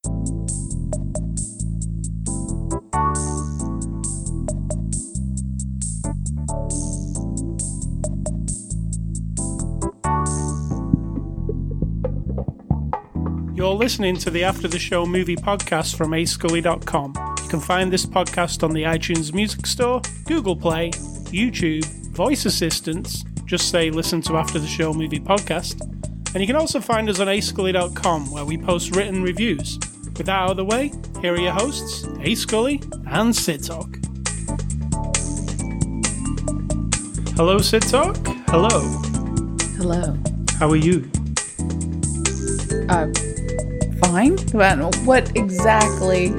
You're listening to the After the Show movie podcast from ascully.com. You can find this podcast on the iTunes Music Store, Google Play, YouTube, voice assistants, just say listen to After the Show movie podcast. And you can also find us on ascully.com, where we post written reviews. With that out of the way, here are your hosts, A Scully and Sid Talk. Hello, Sid Talk. Hello. Hello. How are you? Fine. What exactly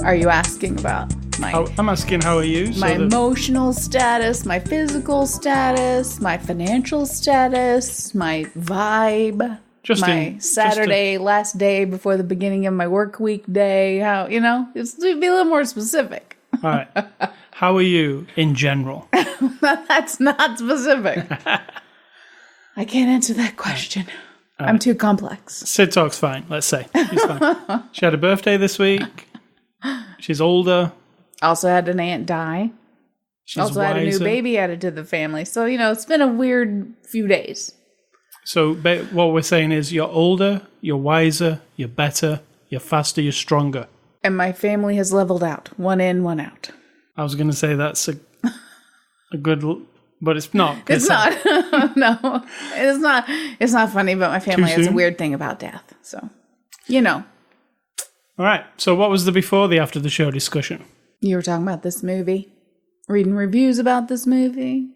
are you asking about? I'm asking how are you? My emotional status, my physical status, my financial status, my vibe, Saturday, last day before the beginning of my work week day. How, it's to be a little more specific. All right. How are you in general? That's not specific. I can't answer that question. I'm too complex. Sid Talk's fine, let's say. She's fine. She had a birthday this week. She's older. Also had an aunt die. She's also wiser. had a new baby added to the family. So, it's been a weird few days. So what we're saying is you're older, you're wiser, you're better, you're faster, you're stronger. And my family has leveled out. One in, one out. I was going to say that's a good... But it's not. It's not. No, it's not. It's not funny, but my family has a weird thing about death. So, All right. So what was the before the after the show discussion? You were talking about this movie, reading reviews about this movie.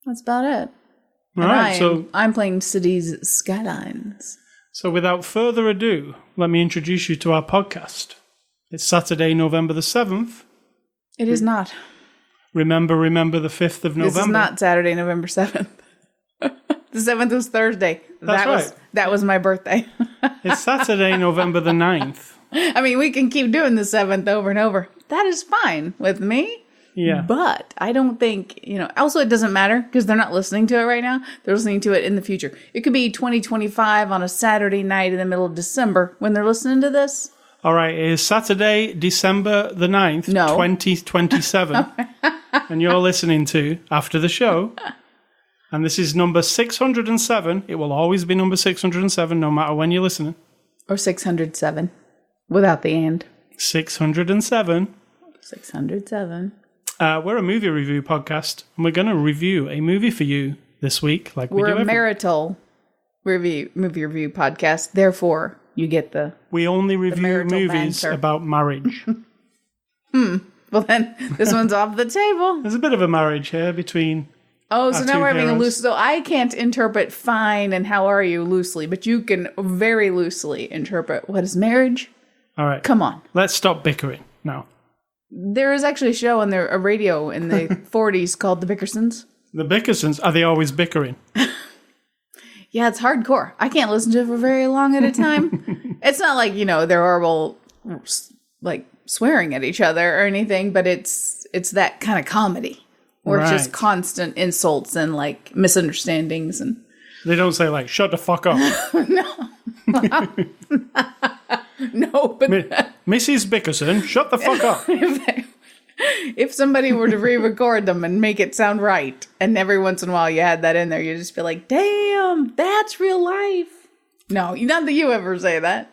That's about it. All right. I'm playing Cities Skylines. So without further ado, let me introduce you to our podcast. It's Saturday, November the 7th. It is not. Remember the 5th of November. This is not Saturday, November 7th. The 7th was Thursday. That's right. That was my birthday. It's Saturday, November the 9th. I mean, we can keep doing the 7th over and over. That is fine with me. Yeah. But I don't think, also it doesn't matter because they're not listening to it right now. They're listening to it in the future. It could be 2025 on a Saturday night in the middle of December when they're listening to this. All right, it is Saturday, December the 9th, 2027. And you're listening to After the Show. And this is number 607. It will always be number 607, no matter when you're listening. Or 607, without the and. 607. 607. We're a movie review podcast, and we're going to review a movie for you this week. We're a marital movie review podcast, therefore... You get We only review movies about marriage. Well, then, this one's off the table. There's a bit of a marriage here between... Oh, so now we're having a loose... So I can't interpret fine and how are you loosely, but you can very loosely interpret what is marriage. All right. Come on. Let's stop bickering now. There is actually a show on a radio in the 40s called The Bickersons. The Bickersons? Are they always bickering? Yeah, it's hardcore. I can't listen to it for very long at a time. It's not like, they're horrible, like, swearing at each other or anything, but it's that kind of comedy where it's just constant insults and, like, misunderstandings. And they don't say, like, shut the fuck up. No. No, but... Mrs. Bickerson, shut the fuck up. If somebody were to re-record them and make it sound right, and every once in a while you had that in there, you'd just be like, damn, that's real life. No, not that you ever say that.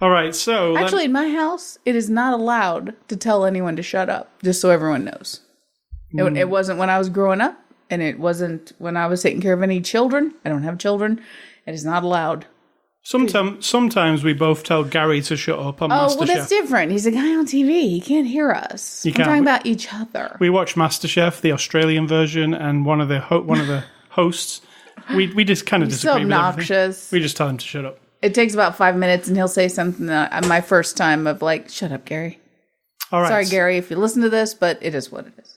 All right, so... Actually, in my house, it is not allowed to tell anyone to shut up, just so everyone knows. It wasn't when I was growing up, and it wasn't when I was taking care of any children. I don't have children. It is not allowed. Sometimes we both tell Gary to shut up on MasterChef. Oh, well, that's different. He's a guy on TV. He can't hear us. We're talking about each other. We watch MasterChef, the Australian version, and one of the hosts. We just kind of disagree with everything. So obnoxious. We just tell him to shut up. It takes about 5 minutes, and he'll say something my first time of like, shut up, Gary. All right. Sorry, Gary, if you listen to this, but it is what it is.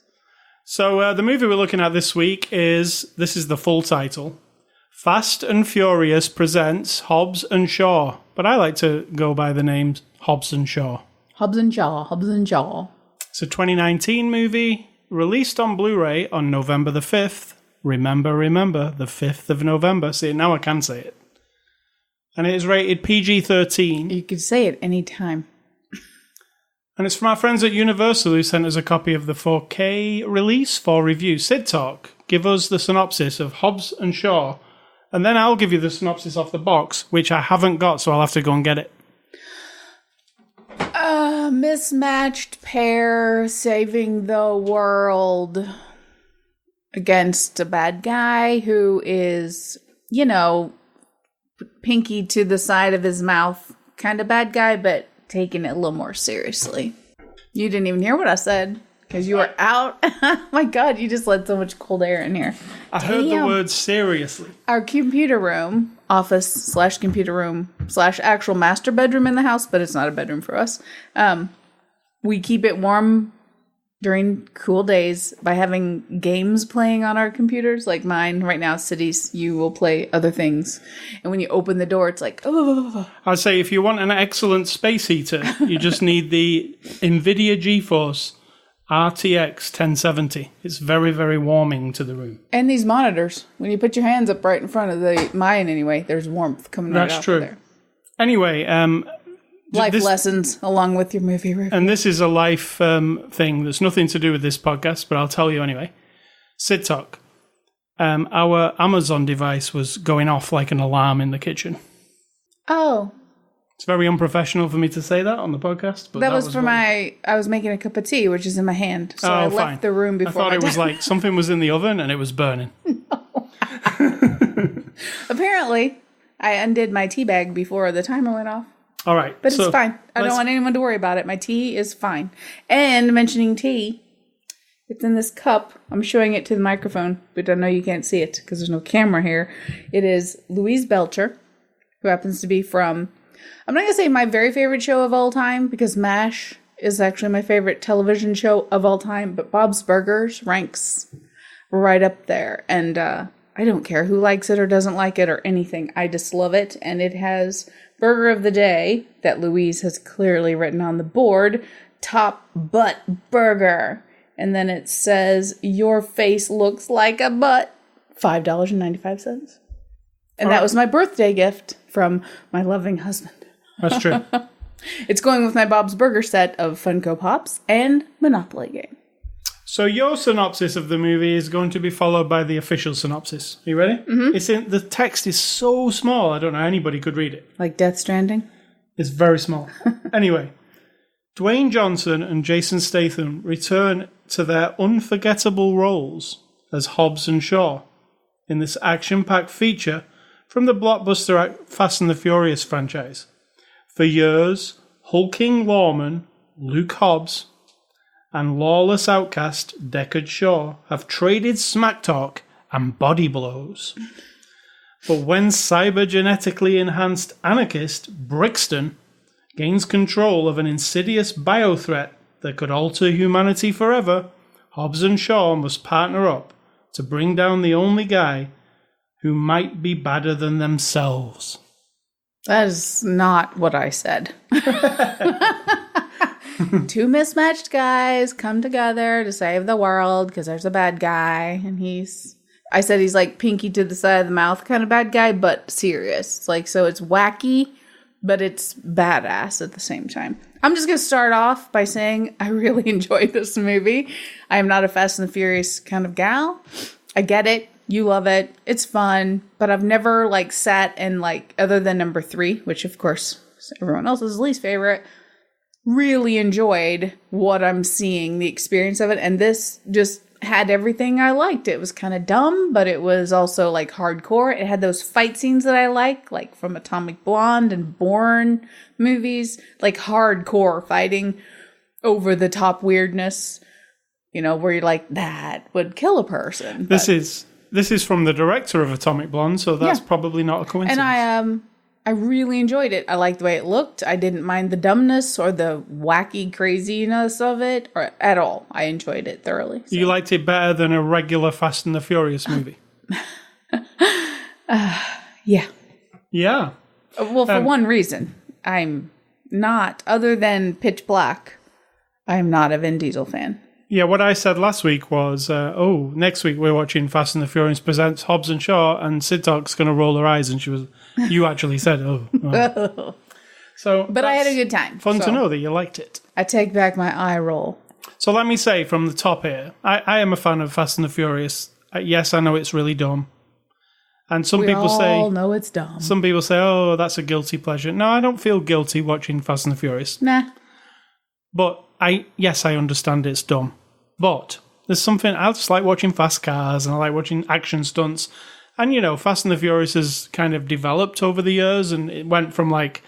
So the movie we're looking at this week is the full title, Fast and Furious presents Hobbs and Shaw. But I like to go by the names Hobbs and Shaw. Hobbs and Shaw, Hobbs and Shaw. It's a 2019 movie, released on Blu-ray on November the 5th. Remember, the 5th of November. See, now I can say it. And it is rated PG-13. You could say it any time. And it's from our friends at Universal who sent us a copy of the 4K release for review. Sid Talk, give us the synopsis of Hobbs and Shaw. And then I'll give you the synopsis off the box, which I haven't got, so I'll have to go and get it. A mismatched pair saving the world against a bad guy who is, you know, pinky to the side of his mouth kind of bad guy, but taking it a little more seriously. You didn't even hear what I said because you were out. Oh my God, you just let so much cold air in here. I heard the word seriously. Our computer room, office / computer room / actual master bedroom in the house, but it's not a bedroom for us. We keep it warm during cool days by having games playing on our computers, like mine right now, Cities. You will play other things, and when you open the door, it's like, oh. I'd say if you want an excellent space heater, you just need the NVIDIA GeForce RTX 1070. It's very, very warming to the room. And these monitors, when you put your hands up right in front of mine anyway, there's warmth coming right out of there. That's true. Anyway, life lessons along with your movie review. And this is a life thing that's nothing to do with this podcast, but I'll tell you anyway. Sid Talk. Our Amazon device was going off like an alarm in the kitchen. Oh. It's very unprofessional for me to say that on the podcast. But that was for I was making a cup of tea, which is in my hand. So I left the room before I thought it was like something was in the oven and it was burning. No. Apparently, I undid my tea bag before the timer went off. All right. But it's fine. I don't want anyone to worry about it. My tea is fine. And mentioning tea, it's in this cup. I'm showing it to the microphone, but I know you can't see it because there's no camera here. It is Louise Belcher, who happens to be from, I'm not going to say my very favorite show of all time, because MASH is actually my favorite television show of all time, but Bob's Burgers ranks right up there. And I don't care who likes it or doesn't like it or anything. I just love it. And it has Burger of the Day that Louise has clearly written on the board. Top butt burger. And then it says, your face looks like a butt. $5.95. And that was my birthday gift from my loving husband. That's true. It's going with my Bob's Burger set of Funko Pops and Monopoly game. So your synopsis of the movie is going to be followed by the official synopsis. Are you ready? Mm-hmm. The text is so small, I don't know how anybody could read it. Like Death Stranding? It's very small. Anyway, Dwayne Johnson and Jason Statham return to their unforgettable roles as Hobbs and Shaw in this action-packed feature from the blockbuster Fast and the Furious franchise. For years, hulking lawman Luke Hobbs and lawless outcast Deckard Shaw have traded smack talk and body blows. But when cybergenetically enhanced anarchist Brixton gains control of an insidious biothreat that could alter humanity forever, Hobbs and Shaw must partner up to bring down the only guy who might be badder than themselves. That is not what I said. Two mismatched guys come together to save the world because there's a bad guy, and I said he's like pinky to the side of the mouth kind of bad guy, but serious. It's like, so it's wacky, but it's badass at the same time. I'm just going to start off by saying I really enjoyed this movie. I am not a Fast and the Furious kind of gal. I get it. You love it. It's fun, but I've never sat and other than number 3, which of course is everyone else's least favorite, really enjoyed what I'm seeing, the experience of it. And this just had everything I liked. It was kind of dumb, but it was also hardcore. It had those fight scenes that I like from Atomic Blonde and Bourne movies, hardcore fighting, over the top weirdness, where you're like, that would kill a person. This is from the director of Atomic Blonde, so that's probably not a coincidence. And I really enjoyed it. I liked the way it looked. I didn't mind the dumbness or the wacky craziness of it or at all. I enjoyed it thoroughly. So. You liked it better than a regular Fast and the Furious movie? Yeah. Yeah. Well, for one reason. I'm not, other than Pitch Black, I'm not a Vin Diesel fan. Yeah, what I said last week was, next week we're watching Fast and the Furious presents Hobbs and Shaw, and Sid Talk's going to roll her eyes, and you actually said, oh. So, but I had a good time. Fun to know that you liked it. I take back my eye roll. So let me say from the top here, I am a fan of Fast and the Furious. Yes, I know it's really dumb. And some people say, know it's dumb. Some people say, oh, that's a guilty pleasure. No, I don't feel guilty watching Fast and the Furious. Nah. But I understand it's dumb. But there's something, I just like watching fast cars and I like watching action stunts. And, Fast and the Furious has kind of developed over the years, and it went from like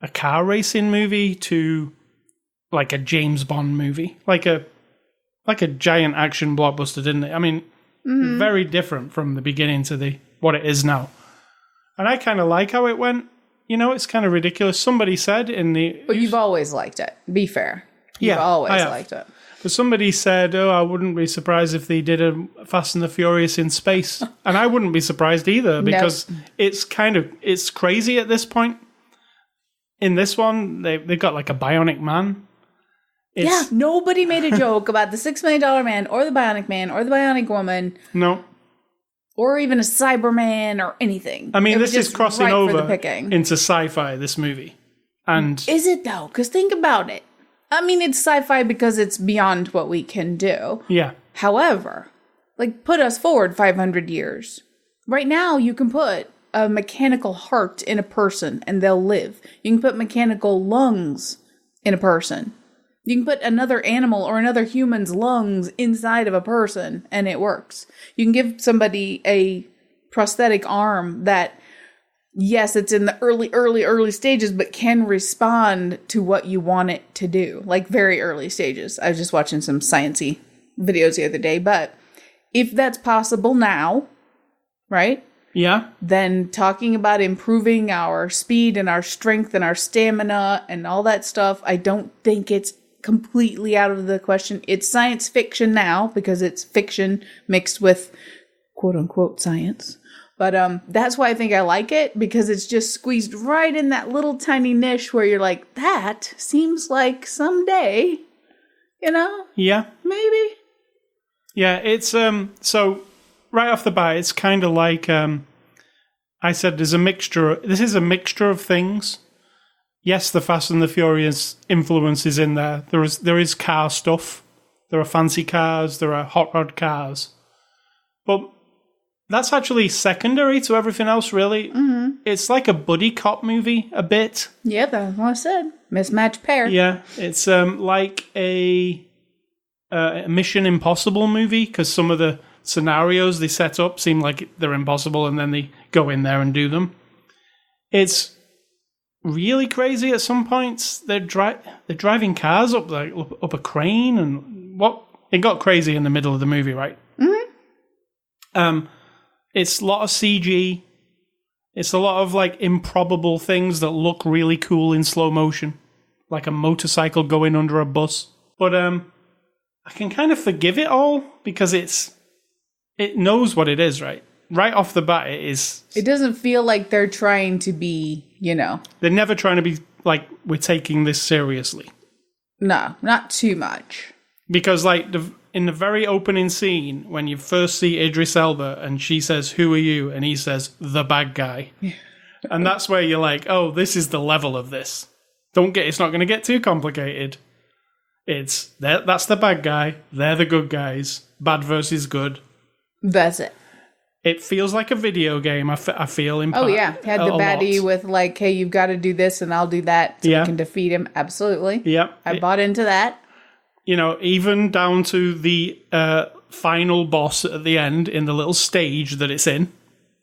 a car racing movie to like a James Bond movie. Like a giant action blockbuster, didn't it? I mean, very different from the beginning to what it is now. And I kind of like how it went. It's kind of ridiculous. Somebody said But you've always liked it. Be fair. You've always liked it. But somebody said, I wouldn't be surprised if they did a Fast and the Furious in space. And I wouldn't be surprised either, because it's crazy at this point. In this one, they've got like a bionic man. Nobody made a joke about the $6 million man or the bionic man or the bionic woman. No. Or even a Cyberman or anything. I mean, this is crossing over into sci-fi, this movie. And is it though? Because think about it. I mean, it's sci-fi because it's beyond what we can do. Yeah. However, put us forward 500 years. Right now, you can put a mechanical heart in a person and they'll live. You can put mechanical lungs in a person. You can put another animal or another human's lungs inside of a person and it works. You can give somebody a prosthetic arm that, yes, it's in the early stages, but can respond to what you want it to do. Like very early stages. I was just watching some sciencey videos the other day, but if that's possible now, right? Yeah. Then talking about improving our speed and our strength and our stamina and all that stuff, I don't think it's completely out of the question. It's science fiction now because it's fiction mixed with quote unquote science. But that's why I think I like it, because it's just squeezed right in that little tiny niche where you're like, that seems like someday, Yeah. Maybe. Yeah, it's so right off the bat, it's kind of like I said, this is a mixture of things. Yes, the Fast and the Furious influence is in there. There is car stuff. There are fancy cars. There are hot rod cars. But that's actually secondary to everything else, really. Mm-hmm. It's like a buddy cop movie, a bit. Yeah, that's what I said. Mismatched pair. Yeah, it's like a Mission Impossible movie, because some of the scenarios they set up seem like they're impossible, and then they go in there and do them. It's really crazy at some points. They're driving cars up a crane, and it got crazy in the middle of the movie, right? Mm-hmm. It's a lot of CG. It's a lot of improbable things that look really cool in slow motion, like a motorcycle going under a bus. But I can kind of forgive it all because it knows what it is, right? Right off the bat, it is. It doesn't feel like they're trying to be, They're never trying to be like, we're taking this seriously. No, not too much. Because in the very opening scene, when you first see Idris Elba and she says, "Who are you?" and he says, "The bad guy." And that's where you're like, oh, this is the level of this. It's not going to get too complicated. That's the bad guy. They're the good guys. Bad versus good. That's it. It feels like a video game, I feel. In part, oh, yeah. Had the baddie with hey, you've got to do this and I'll do that so you can defeat him. Absolutely. Yep. I bought into that. Even down to the final boss at the end in the little stage that it's in.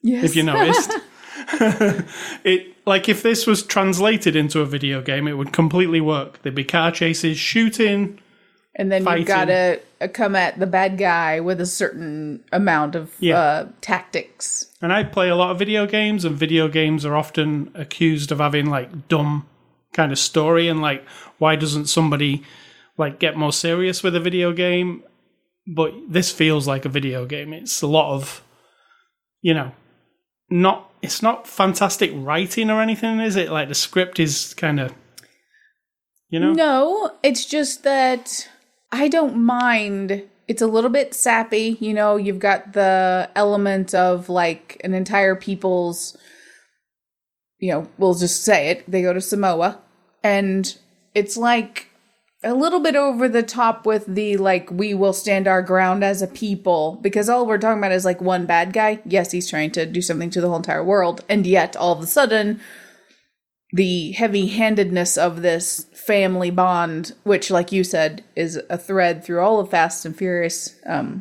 Yes. If you noticed. If this was translated into a video game, it would completely work. There'd be car chases, shooting, and then fighting. You've got to come at the bad guy with a certain amount of tactics. And I play a lot of video games, and video games are often accused of having dumb kind of story, and why doesn't somebody get more serious with a video game? But this feels like a video game. It's a lot of, it's not fantastic writing or anything, is it? The script is kind of, No, it's just that I don't mind. It's a little bit sappy. You know, you've got the element of like an entire people's, you know, we'll just say it. They go to Samoa. And it's like a little bit over the top with the like, we will stand our ground as a people. Because all we're talking about is like one bad guy. Yes, he's trying to do something to the whole entire world. And yet, all of a sudden, the heavy-handedness of this family bond, which, like you said, is a thread through all of Fast and Furious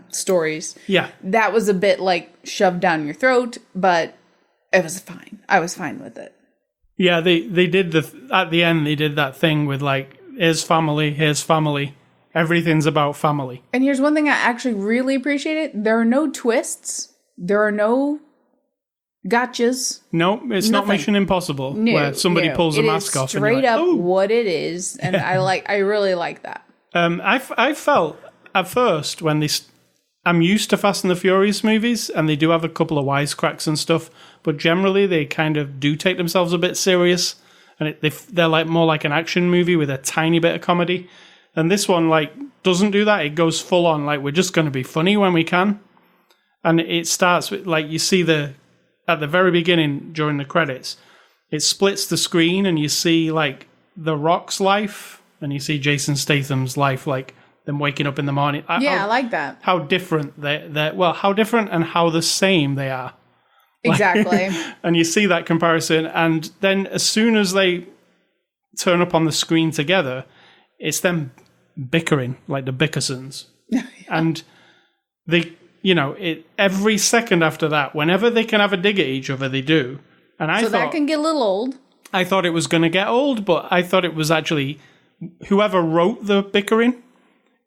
stories. Yeah. That was a bit, like, shoved down your throat, but it was fine. I was fine with it. Yeah, they did at the end, they did that thing with, like, here's family. Everything's about family. And here's one thing I actually really appreciated. There are no twists. There are no gotchas. No, it's not Mission Impossible where somebody pulls a mask off. Straight up what it is, and I really like that. I felt at first when I'm used to Fast and the Furious movies, and they do have a couple of wisecracks and stuff, but generally they kind of do take themselves a bit serious, and they're like more like an action movie with a tiny bit of comedy. And this one like doesn't do that. It goes full on like we're just going to be funny when we can, and it starts with like you see at the very beginning, during the credits, it splits the screen and you see, like, The Rock's life and you see Jason Statham's life, like, them waking up in the morning. I like that. How different how different and how the same they are. Exactly. And you see that comparison. And then as soon as they turn up on the screen together, it's them bickering, like the Bickersons. And they... You know, every second after that, whenever they can have a dig at each other, they do. And I thought that can get a little old. I thought it was going to get old, but I thought it was actually whoever wrote the bickering.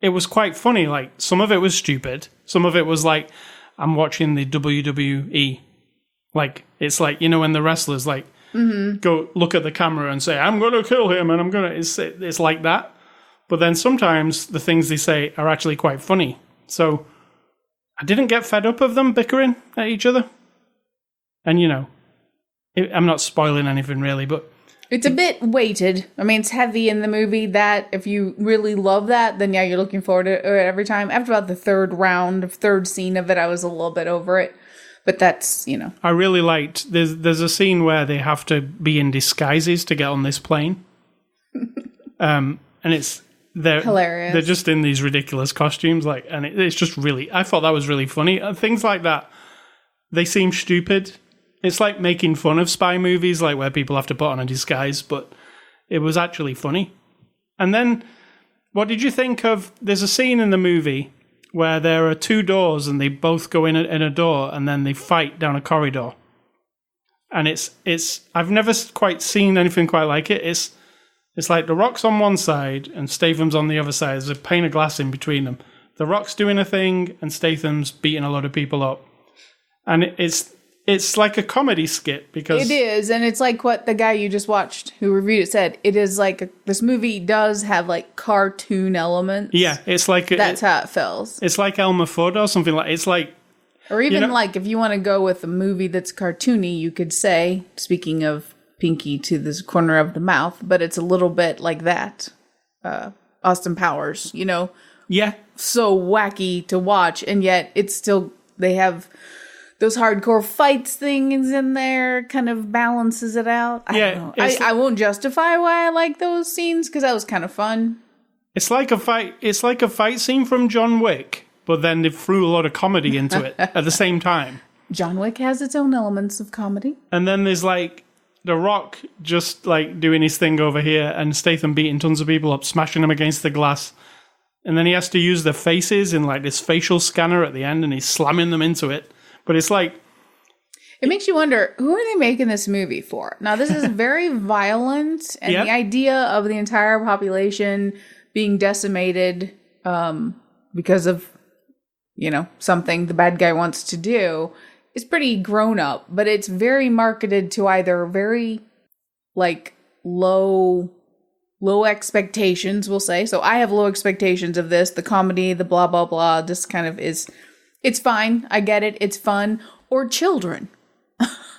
It was quite funny. Like some of it was stupid. Some of it was like I'm watching the WWE. Like it's like you know when the wrestlers like go look at the camera and say I'm going to kill him and I'm going to. It's like that. But then sometimes the things they say are actually quite funny. So. I didn't get fed up of them bickering at each other. And, you know, I'm not spoiling anything really, but... It's a bit weighted. I mean, it's heavy in the movie that if you really love that, then yeah, you're looking forward to it every time. After about the third scene of it, I was a little bit over it. But that's, you know... I really liked... There's a scene where they have to be in disguises to get on this plane. And it's... They're hilarious. They're just in these ridiculous costumes, like, and it's just really. I thought that was really funny. Things like that, they seem stupid. It's like making fun of spy movies, like where people have to put on a disguise, but it was actually funny. And then, what did you think of? There's a scene in the movie where there are two doors, and they both go in a door, and then they fight down a corridor. And it's. I've never quite seen anything quite like it. It's like The Rock's on one side and Statham's on the other side. There's a pane of glass in between them. The Rock's doing a thing and Statham's beating a lot of people up. And it's like a comedy skit because... It is, and it's like what the guy you just watched who reviewed it said. It is like, this movie does have like cartoon elements. Yeah, it's like... That's how it feels. It's like Elmer Fudd or something like... It's like... Or even like if you want to go with a movie that's cartoony, you could say, speaking of... Pinky to this corner of the mouth, but it's a little bit like that. Austin Powers, you know? Yeah. So wacky to watch, and yet it's still, they have those hardcore fights things in there, kind of balances it out. I don't know. I won't justify why I like those scenes, because that was kind of fun. It's like a fight scene from John Wick, but then they threw a lot of comedy into it at the same time. John Wick has its own elements of comedy. And then there's like The Rock just like doing his thing over here and Statham beating tons of people up, smashing them against the glass. And then he has to use their faces in like this facial scanner at the end and he's slamming them into it. But it's like... It makes you wonder, who are they making this movie for? Now, this is very violent, and the idea of the entire population being decimated because of, you know, something the bad guy wants to do is pretty grown up, but it's very marketed to either very, like, low expectations, we'll say. So I have low expectations of this, the comedy, the blah, blah, blah, this kind of is, it's fine, I get it, it's fun, or children.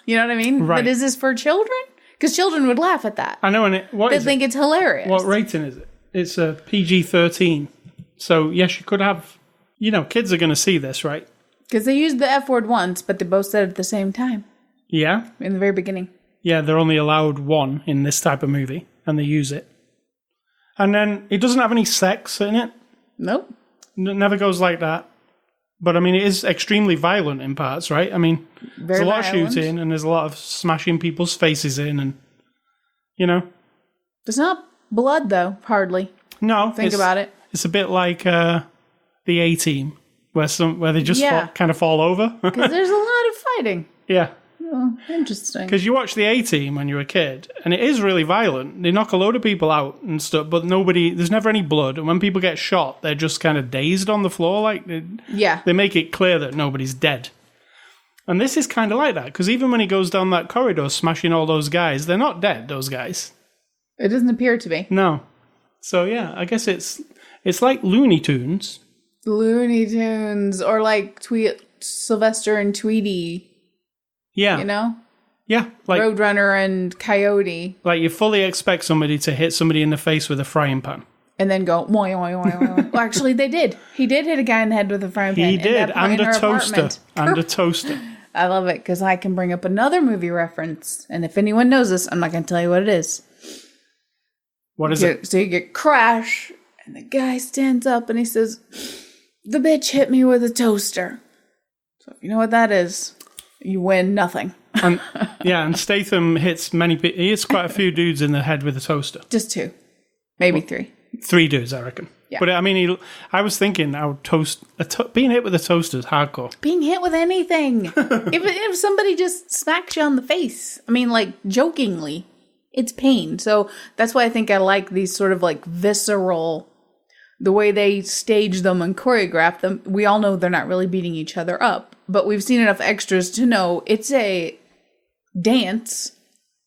You know what I mean? Right. But is this for children? Because children would laugh at that. I know, and they think it's hilarious. What rating is it? It's a PG-13. So, yes, you could have, kids are going to see this, right? Because they used the F word once, but they both said it at the same time. Yeah? In the very beginning. Yeah, they're only allowed one in this type of movie, and they use it. And then it doesn't have any sex in it. Nope. It never goes like that. But, I mean, it is extremely violent in parts, right? I mean, there's a lot of shooting, and there's a lot of smashing people's faces in, and, There's not blood, though, hardly. No. Think about it. It's a bit like the A-Team, where they just kind of fall over. Because there's a lot of fighting. Yeah. Oh, interesting. Because you watch the A-Team when you're a kid, and it is really violent. They knock a load of people out and stuff, but there's never any blood. And when people get shot, they're just kind of dazed on the floor. They make it clear that nobody's dead. And this is kind of like that, because even when he goes down that corridor smashing all those guys, they're not dead, those guys. It doesn't appear to be. No. So, yeah, I guess it's like Looney Tunes. Looney Tunes, or like Sylvester and Tweety. Yeah. Yeah. Like Roadrunner and Coyote. Like you fully expect somebody to hit somebody in the face with a frying pan. And then go, moi, moi, moi, moi. Well, actually, they did. He did hit a guy in the head with a frying pan. He did, and a toaster. And a toaster. I love it, because I can bring up another movie reference. And if anyone knows this, I'm not going to tell you what it is. What is it? So you get Crash, and the guy stands up and he says, "The bitch hit me with a toaster." So if you know what that is, you win nothing. And Statham hits he hits quite a few dudes in the head with a toaster. Just 2. Maybe 3. 3 dudes, I reckon. Yeah. But I mean, I was thinking, being hit with a toaster is hardcore. Being hit with anything. if somebody just smacks you on the face, I mean, like, jokingly, it's pain. So that's why I think I like these sort of like visceral, the way they stage them and choreograph them. We all know they're not really beating each other up, but we've seen enough extras to know it's a dance,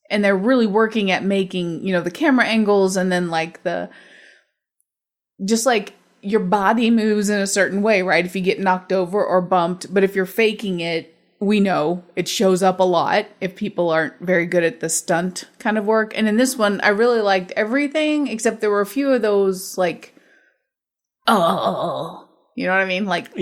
and they're really working at making, the camera angles, and then like just like your body moves in a certain way, right? If you get knocked over or bumped, but if you're faking it, we know it shows up a lot if people aren't very good at the stunt kind of work. And in this one, I really liked everything, except there were a few of those like, you know what I mean? Like,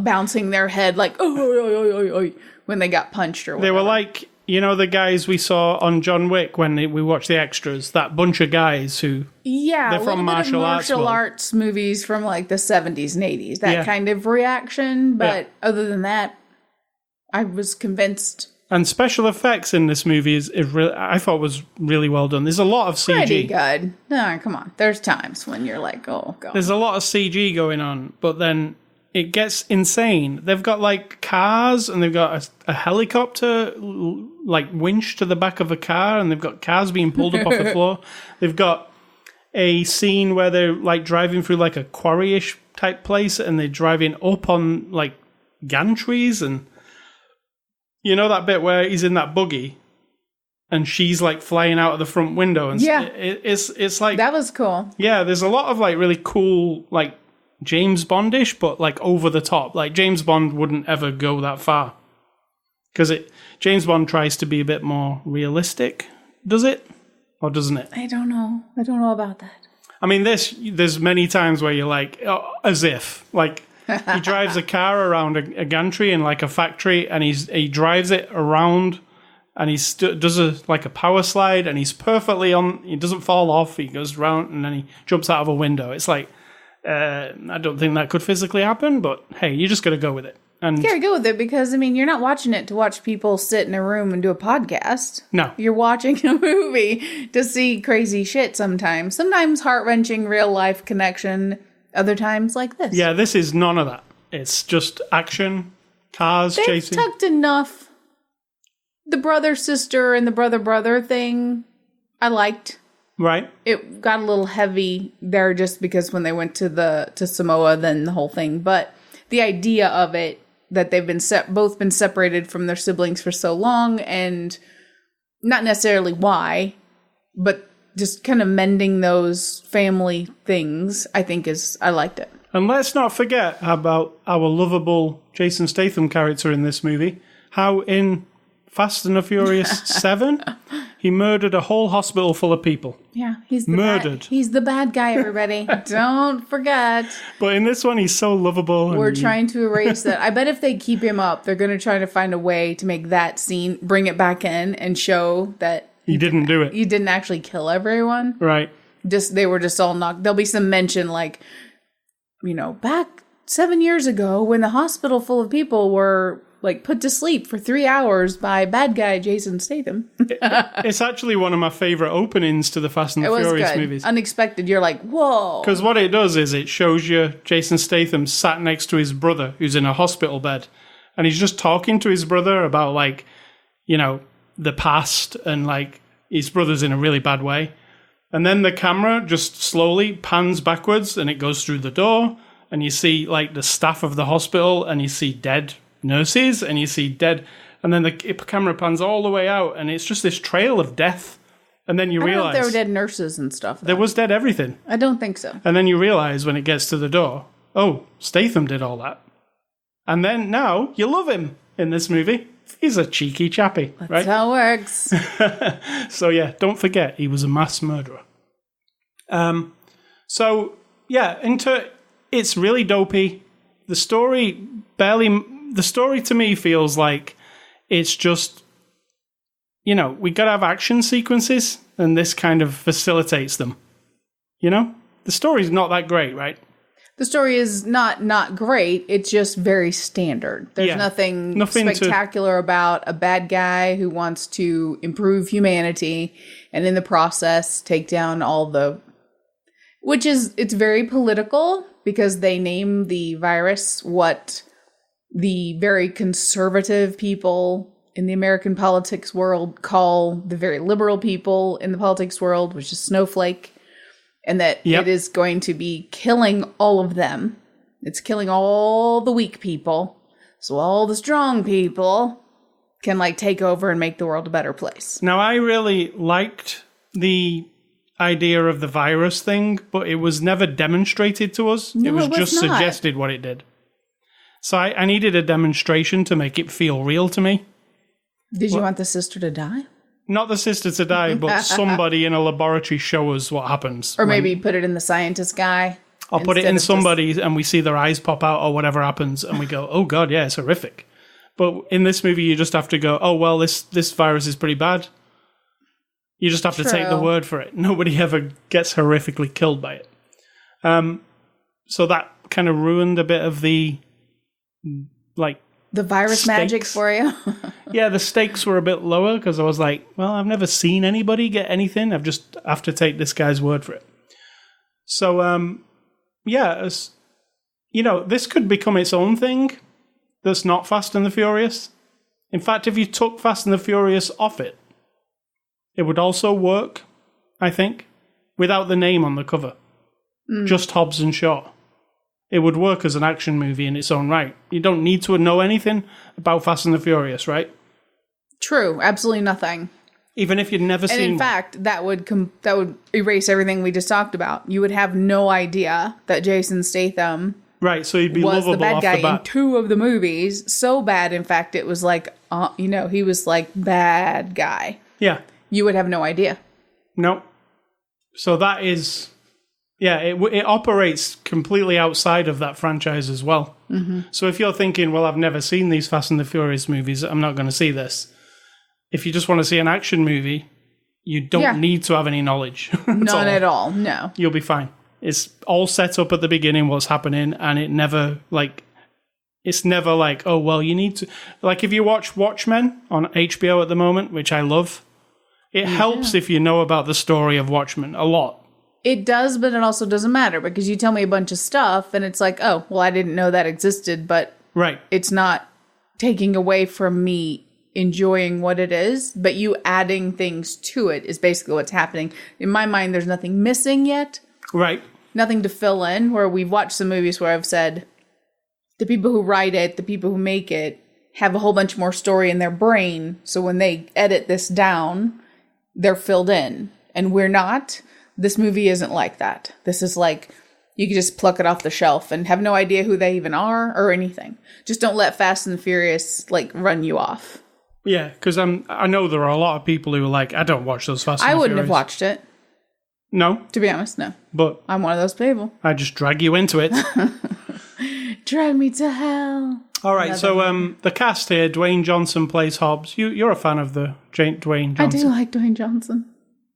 bouncing their head, like, when they got punched or whatever. They were like, the guys we saw on John Wick when we watched the extras, that bunch of guys who... Yeah, they're from martial arts movies from like the 70s and 80s. That kind of reaction. But other than that, I was convinced. And special effects in this movie I thought was really well done. There's a lot of CG. Pretty good. No, come on. There's times when you're like, oh, God. There's a lot of CG going on, but then it gets insane. They've got like cars, and they've got a helicopter like winch to the back of a car, and they've got cars being pulled up off the floor. They've got a scene where they're like driving through like a quarry-ish type place, and they're driving up on like gantries, and that bit where he's in that buggy and she's like flying out of the front window, and it's like, that was cool. Yeah, there's a lot of like really cool like James Bondish, but like over the top. Like James Bond wouldn't ever go that far, because James Bond tries to be a bit more realistic. Does it, or doesn't it? I don't know about that. I mean, there's many times where you're like, as if like he drives a car around a gantry in like a factory, and he drives it around, and he does a power slide, and he's perfectly on. He doesn't fall off. He goes round, and then he jumps out of a window. It's like, I don't think that could physically happen, but hey, you just got to go with it. And you gotta go with it, because I mean, you're not watching it to watch people sit in a room and do a podcast. No, you're watching a movie to see crazy shit. Sometimes heart-wrenching real life connection. Other times like this. Yeah, this is none of that. It's just action, cars chasing. They've tucked enough. The brother-sister and the brother-brother thing, I liked. Right. It got a little heavy there just because when they went to Samoa, then the whole thing. But the idea of it, that they've been both been separated from their siblings for so long, and not necessarily why, but just kind of mending those family things, I think I liked it. And let's not forget about our lovable Jason Statham character in this movie. How in Fast and the Furious 7, He murdered a whole hospital full of people. Yeah, he's the murdered. He's the bad guy, everybody. Don't forget. But in this one, he's so lovable. We're trying to erase that. I bet if they keep him up, they're going to try to find a way to make that scene, bring it back in, and show that he didn't do it. He didn't actually kill everyone. Right. They were just all knocked. There'll be some mention like, back 7 years ago when the hospital full of people were like put to sleep for 3 hours by bad guy Jason Statham. It's actually one of my favorite openings to the Fast and the Furious movies. Unexpected. You're like, whoa. Because what it does is it shows you Jason Statham sat next to his brother who's in a hospital bed. And he's just talking to his brother about the past and his brother's in a really bad way. And then the camera just slowly pans backwards and it goes through the door. And you see the staff of the hospital and you see dead nurses and you see dead, and then the camera pans all the way out and it's just this trail of death, and then you realize there were dead nurses and stuff. There was dead everything. I don't think so. And then you realize when it gets to the door, oh, Statham did all that, and then now you love him in this movie. He's a cheeky chappy. That's how it works. So yeah, don't forget he was a mass murderer. It's really dopey. The story to me feels like it's just, we got to have action sequences and this kind of facilitates them. The story's not that great, right? The story is not great. It's just very standard. There's nothing spectacular about a bad guy who wants to improve humanity and in the process take down it's very political because they name the virus what the very conservative people in the American politics world call the very liberal people in the politics world, which is snowflake, and that it is going to be killing all of them. It's killing all the weak people, so all the strong people can take over and make the world a better place. Now, I really liked the idea of the virus thing, but it was never demonstrated to us. No, it was just not. suggested what it did. So I needed a demonstration to make it feel real to me. Did you want the sister to die? Not the sister to die, but somebody in a laboratory show us what happens. Or maybe put it in the scientist guy. I'll put it in somebody and we see their eyes pop out or whatever happens and we go, oh God, yeah, it's horrific. But in this movie, you just have to go, oh, well, this virus is pretty bad. You just have to take the word for it. Nobody ever gets horrifically killed by it. So that kind of ruined a bit of the virus magic for you. Yeah, the stakes were a bit lower because I was like, well, I've never seen anybody get anything. I've just have to take this guy's word for it. So, this could become its own thing that's not Fast and the Furious. In fact, if you took Fast and the Furious off it would also work, I think, without the name on the cover. Just Hobbs and Shaw. It would work as an action movie in its own right. You don't need to know anything about Fast and the Furious, right? True, absolutely nothing. Even if you'd never seen. And in fact, that would erase everything we just talked about. You would have no idea that Jason Statham, right? So he'd be was lovable the bad off guy the bat. in 2 of the movies. So bad, in fact, it was he was bad guy. Yeah, you would have no idea. No. So that is. Yeah, it operates completely outside of that franchise as well. Mm-hmm. So if you're thinking, well, I've never seen these Fast and the Furious movies, I'm not going to see this. If you just want to see an action movie, you don't need to have any knowledge. None at all, no. You'll be fine. It's all set up at the beginning, what's happening, and it never, it's never oh, well, you need to... if you watch Watchmen on HBO at the moment, which I love, it helps if you know about the story of Watchmen a lot. It does, but it also doesn't matter because you tell me a bunch of stuff and it's oh, well, I didn't know that existed, but it's not taking away from me enjoying what it is, but you adding things to it is basically what's happening. In my mind, there's nothing missing yet. Right. Nothing to fill in, where we've watched some movies where I've said the people who write it, the people who make it, have a whole bunch more story in their brain, so when they edit this down, they're filled in. And we're not. This movie isn't like that. This is you can just pluck it off the shelf and have no idea who they even are or anything. Just don't let Fast and the Furious run you off. Yeah, because I know there are a lot of people who are like, I don't watch those Fast and I the wouldn't have Furious. watched it. No? To be honest, no. But I'm one of those people. I just drag you into it. Drag me to hell. All right, so the cast here, Dwayne Johnson plays Hobbs. You're a fan of the Dwayne Johnson. I do like Dwayne Johnson.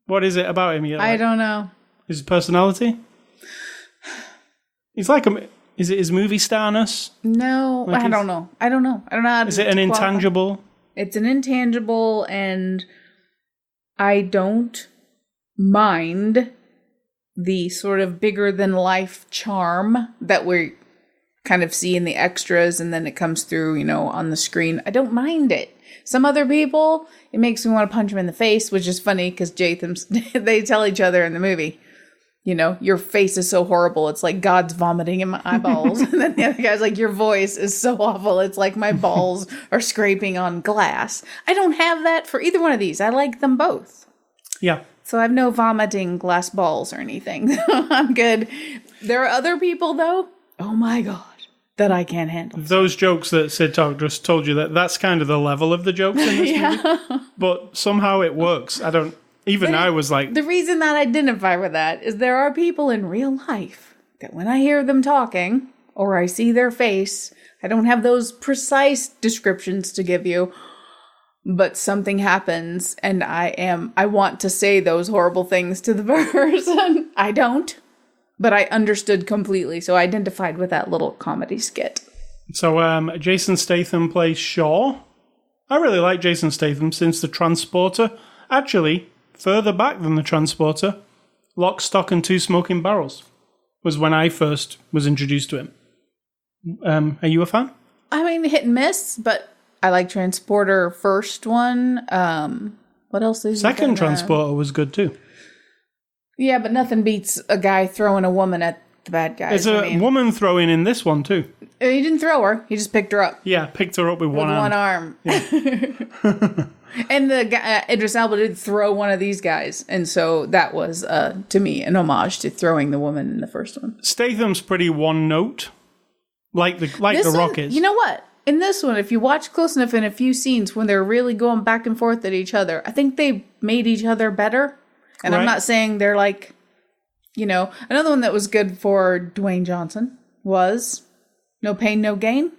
What is it about him? I don't know. His personality? He's like is it his movie starness? No, I don't know. I don't know how to Is it an intangible? It's an intangible, and I don't mind the sort of bigger than life charm that we kind of see in the extras, and then it comes through, on the screen. I don't mind it. Some other people, it makes me want to punch them in the face, which is funny because they tell each other in the movie, your face is so horrible. It's like God's vomiting in my eyeballs. And then the other guy's like, your voice is so awful. It's like my balls are scraping on glass. I don't have that for either one of these. I like them both. Yeah. So I have no vomiting glass balls or anything. I'm good. There are other people, though. Oh my God. That I can't handle. Those jokes that Sid Talk just told you, that's kind of the level of the jokes in this movie. But somehow it works. I was like... The reason that I identify with that is there are people in real life that when I hear them talking or I see their face, I don't have those precise descriptions to give you, but something happens and I want to say those horrible things to the person. I don't, but I understood completely. So I identified with that little comedy skit. So Jason Statham plays Shaw. I really like Jason Statham since The Transporter. Actually... further back than The Transporter, Lock, Stock and Two Smoking Barrels was when I first was introduced to him. Are you a fan? I mean, hit and miss, but I like Transporter first one. What else is Second Transporter was good too. Yeah, but nothing beats a guy throwing a woman at the bad guys. There's a woman throwing in this one too. He didn't throw her. He just picked her up. Yeah, picked her up with one arm. Yeah. And the guy, Idris Elba did throw one of these guys. And so that was, to me, an homage to throwing the woman in the first one. Statham's pretty one note. Like The Rock is. You know what? In this one, if you watch close enough in a few scenes when they're really going back and forth at each other, I think they made each other better. And right. I'm not saying they're like, another one that was good for Dwayne Johnson was No Pain, No Gain.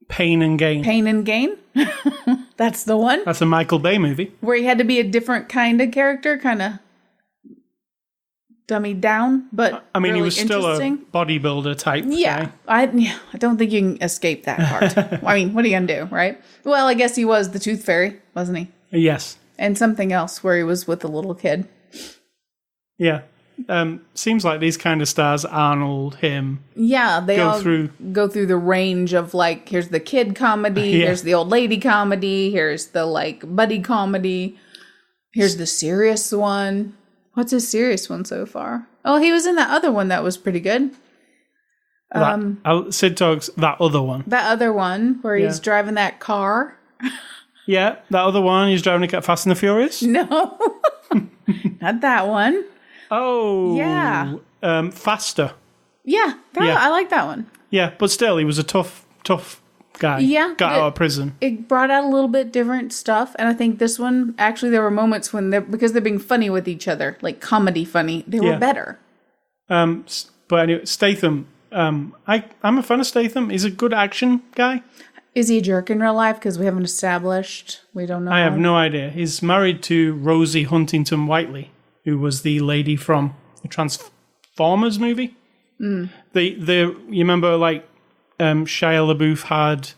Pain and Gain. Pain and Gain. That's the one. That's a Michael Bay movie. Where he had to be a different kind of character, kind of dummied down, but I mean, really he was still a bodybuilder type guy. I don't think you can escape that part. I mean, what are you going to do, right? Well, I guess he was the Tooth Fairy, wasn't he? Yes. And something else where he was with the little kid. Yeah. Seems like these kind of stars, Arnold, him. Yeah, they go through the range of like, here's the kid comedy, here's the old lady comedy, here's the like buddy comedy, here's the serious one. What's his serious one so far? Oh, he was in that other one that was pretty good. Sid talks that other one. That other one where he's driving that car. Yeah, that other one. He's driving to Fast and the Furious. No, not that one. Oh, yeah. Faster. Yeah, I like that one. Yeah, but still, he was a tough guy. Yeah, got out of prison. It brought out a little bit different stuff, and I think this one actually there were moments when because they're being funny with each other, like comedy funny. They were better. But anyway, Statham. I'm a fan of Statham. He's a good action guy. Is he a jerk in real life? Because we haven't established. We don't know. I have no idea. He's married to Rosie Huntington Whiteley, who was the lady from the Transformers movie. Mm. You remember like Shia LaBeouf had,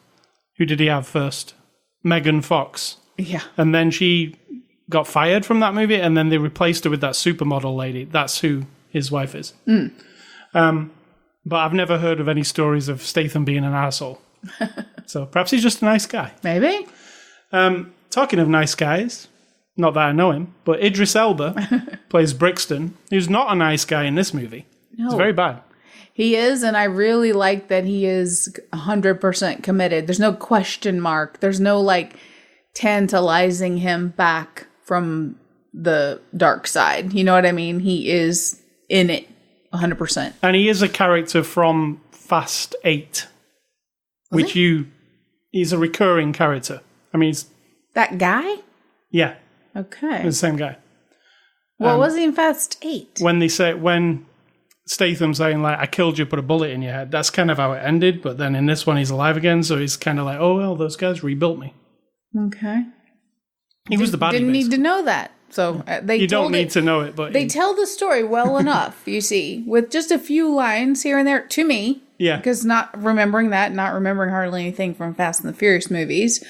who did he have first? Megan Fox. Yeah. And then she got fired from that movie, and then they replaced her with that supermodel lady. That's who his wife is. Mm. But I've never heard of any stories of Statham being an asshole. So perhaps he's just a nice guy. Maybe. Talking of nice guys, not that I know him, but Idris Elba plays Brixton, who's not a nice guy in this movie. No. It's very bad. He is, and I really like that he is 100% committed. There's no question mark. There's no, like, tantalizing him back from the dark side. You know what I mean? He is in it 100%. And he is a character from Fast 8, he's a recurring character. I mean, That guy? Yeah, Okay. the same guy. What was he in Fast 8? When Statham's saying, like, I killed you, put a bullet in your head, that's kind of how it ended, but then in this one he's alive again, so he's kind of like, oh, well, those guys rebuilt me. Okay. He was the baddie, Didn't need basically. to know that. So they You don't told need to know it, but... They tell the story well enough, you see, with just a few lines here and there, to me. Yeah. Because not remembering hardly anything from Fast and the Furious movies,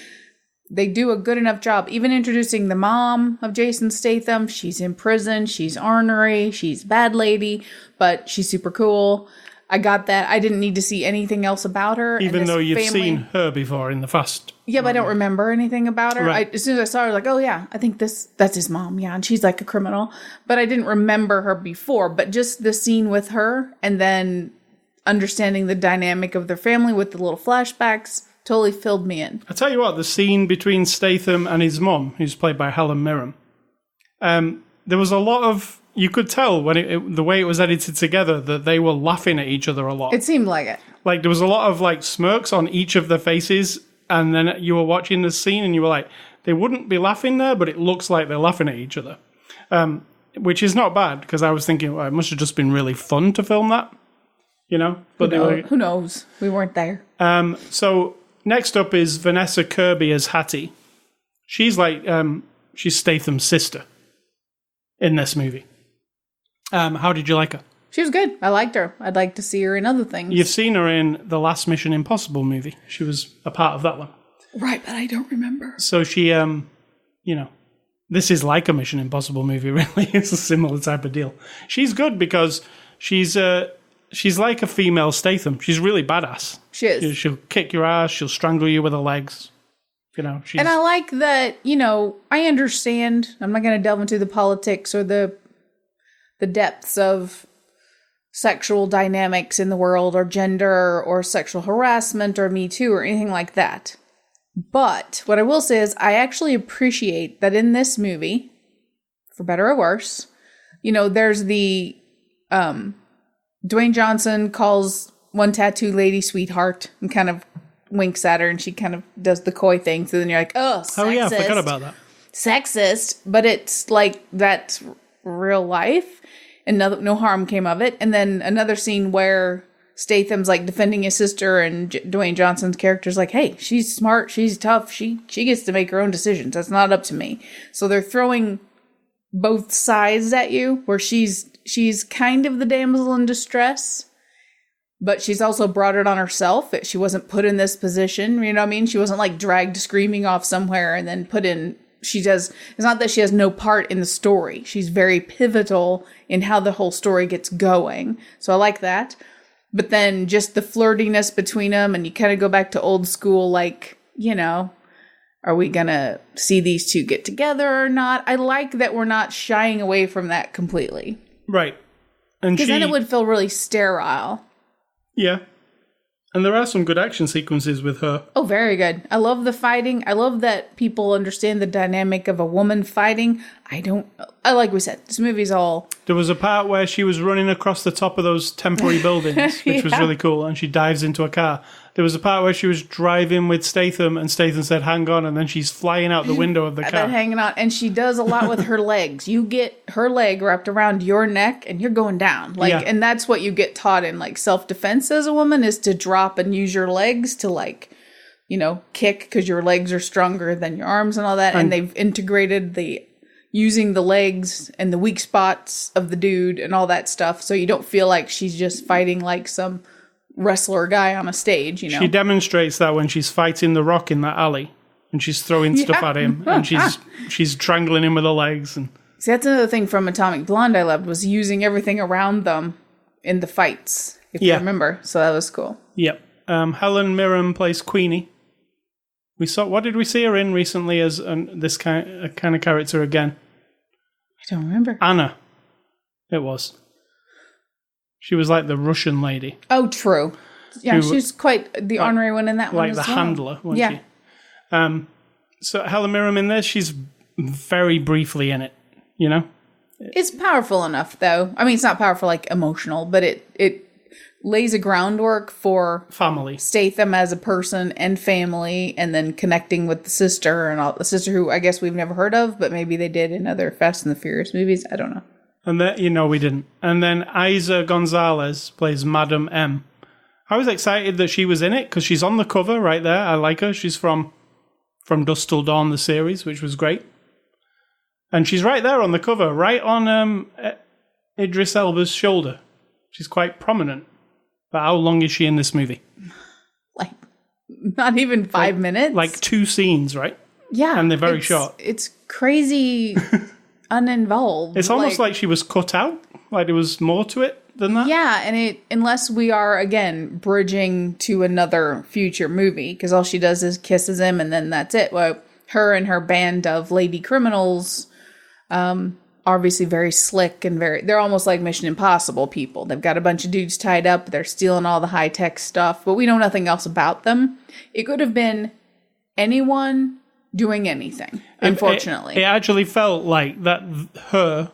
they do a good enough job. Even introducing the mom of Jason Statham. She's in prison. She's ornery. She's a bad lady, but she's super cool. I got that. I didn't need to see anything else about her. Even though you've seen her before in the Fast. Yeah, but I don't remember anything about her. Right. As soon as I saw her, I was like, oh yeah, I think that's his mom. Yeah, and she's like a criminal. But I didn't remember her before. But just the scene with her and then understanding the dynamic of their family with the little flashbacks totally filled me in. I tell you what, the scene between Statham and his mom, who's played by Helen Mirren, there was a lot of... You could tell when the way it was edited together that they were laughing at each other a lot. It seemed like it. Like, there was a lot of, like, smirks on each of their faces, and then you were watching the scene and you were like, they wouldn't be laughing there, but it looks like they're laughing at each other. Which is not bad, because I was thinking, well, it must have just been really fun to film that, you know? But Who knows? We weren't there. So, next up is Vanessa Kirby as Hattie. She's like, she's Statham's sister in this movie. How did you like her? She was good. I liked her. I'd like to see her in other things. You've seen her in the last Mission Impossible movie. She was a part of that one. Right, but I don't remember. So she, this is like a Mission Impossible movie, really. It's a similar type of deal. She's good because she's like a female Statham. She's really badass. She is. She'll kick your ass. She'll strangle you with her legs. You know, and I like that, I understand. I'm not going to delve into the politics or the depths of sexual dynamics in the world or gender or sexual harassment or Me Too or anything like that. But what I will say is I actually appreciate that in this movie, for better or worse, there's the Dwayne Johnson calls one tattoo lady sweetheart and kind of winks at her and she kind of does the coy thing. So then you're like, oh, sexist. Oh yeah, I forgot about that. Sexist, but it's like that's real life. And no harm came of it. And then another scene where Statham's like defending his sister and Dwayne Johnson's character's like, hey, she's smart, she's tough, she gets to make her own decisions. That's not up to me. So they're throwing both sides at you, where she's kind of the damsel in distress, but she's also brought it on herself. She wasn't put in this position, you know what I mean? She wasn't like dragged screaming off somewhere and then put in. It's not that she has no part in the story. She's very pivotal in how the whole story gets going. So I like that. But then just the flirtiness between them, and you kind of go back to old school, like, are we going to see these two get together or not? I like that we're not shying away from that completely. Right. Because then it would feel really sterile. Yeah. And there are some good action sequences with her. Oh, very good. I love the fighting. I love that people understand the dynamic of a woman fighting. Like we said, this movie's all... There was a part where she was running across the top of those temporary buildings, which was really cool, and she dives into a car. There was a part where she was driving with Statham, and Statham said, hang on, and then she's flying out the window of the car. That hanging on. And she does a lot with her legs. You get her leg wrapped around your neck, and you're going down. And that's what you get taught in, self-defense as a woman, is to drop and use your legs to, kick, because your legs are stronger than your arms and all that. And they've integrated using the legs and the weak spots of the dude and all that stuff, so you don't feel like she's just fighting like some wrestler guy on a stage, She demonstrates that when she's fighting The Rock in that alley, and she's throwing stuff at him, and she's strangling him with her legs. And see, that's another thing from Atomic Blonde I loved, was using everything around them in the fights, if you remember. So that was cool. Yep. Helen Mirren plays Queenie. What did we see her in recently as this kind of character again? I don't remember. Anna. It was. She was like the Russian lady. Oh, true. Yeah, she's quite the ornery one in that one as well. Like the handler, wasn't she? So Helen Mirren in this, she's very briefly in it, It's powerful enough, though. I mean, it's not powerful, like, emotional, but it lays a groundwork for family. Statham as a person and family, and then connecting with the sister and all the sister who I guess we've never heard of, but maybe they did in other Fast and the Furious movies. I don't know. And then, we didn't. And then Isa Gonzalez plays Madam M. I was excited that she was in it because she's on the cover right there. I like her. She's from Dusk Till Dawn, the series, which was great. And she's right there on the cover, right on Idris Elba's shoulder. She's quite prominent. But how long is she in this movie? Like, not even 5 minutes? Like 2 scenes, right? Yeah. And they're very short. It's crazy uninvolved. It's almost like she was cut out. Like there was more to it than that. Yeah, and unless we are, again, bridging to another future movie, because all she does is kisses him and then that's it. Well, her and her band of lady criminals, obviously very slick and they're almost like Mission Impossible people. They've got a bunch of dudes tied up. They're stealing all the high-tech stuff, but we know nothing else about them. It could have been anyone doing anything, unfortunately. It actually felt like that her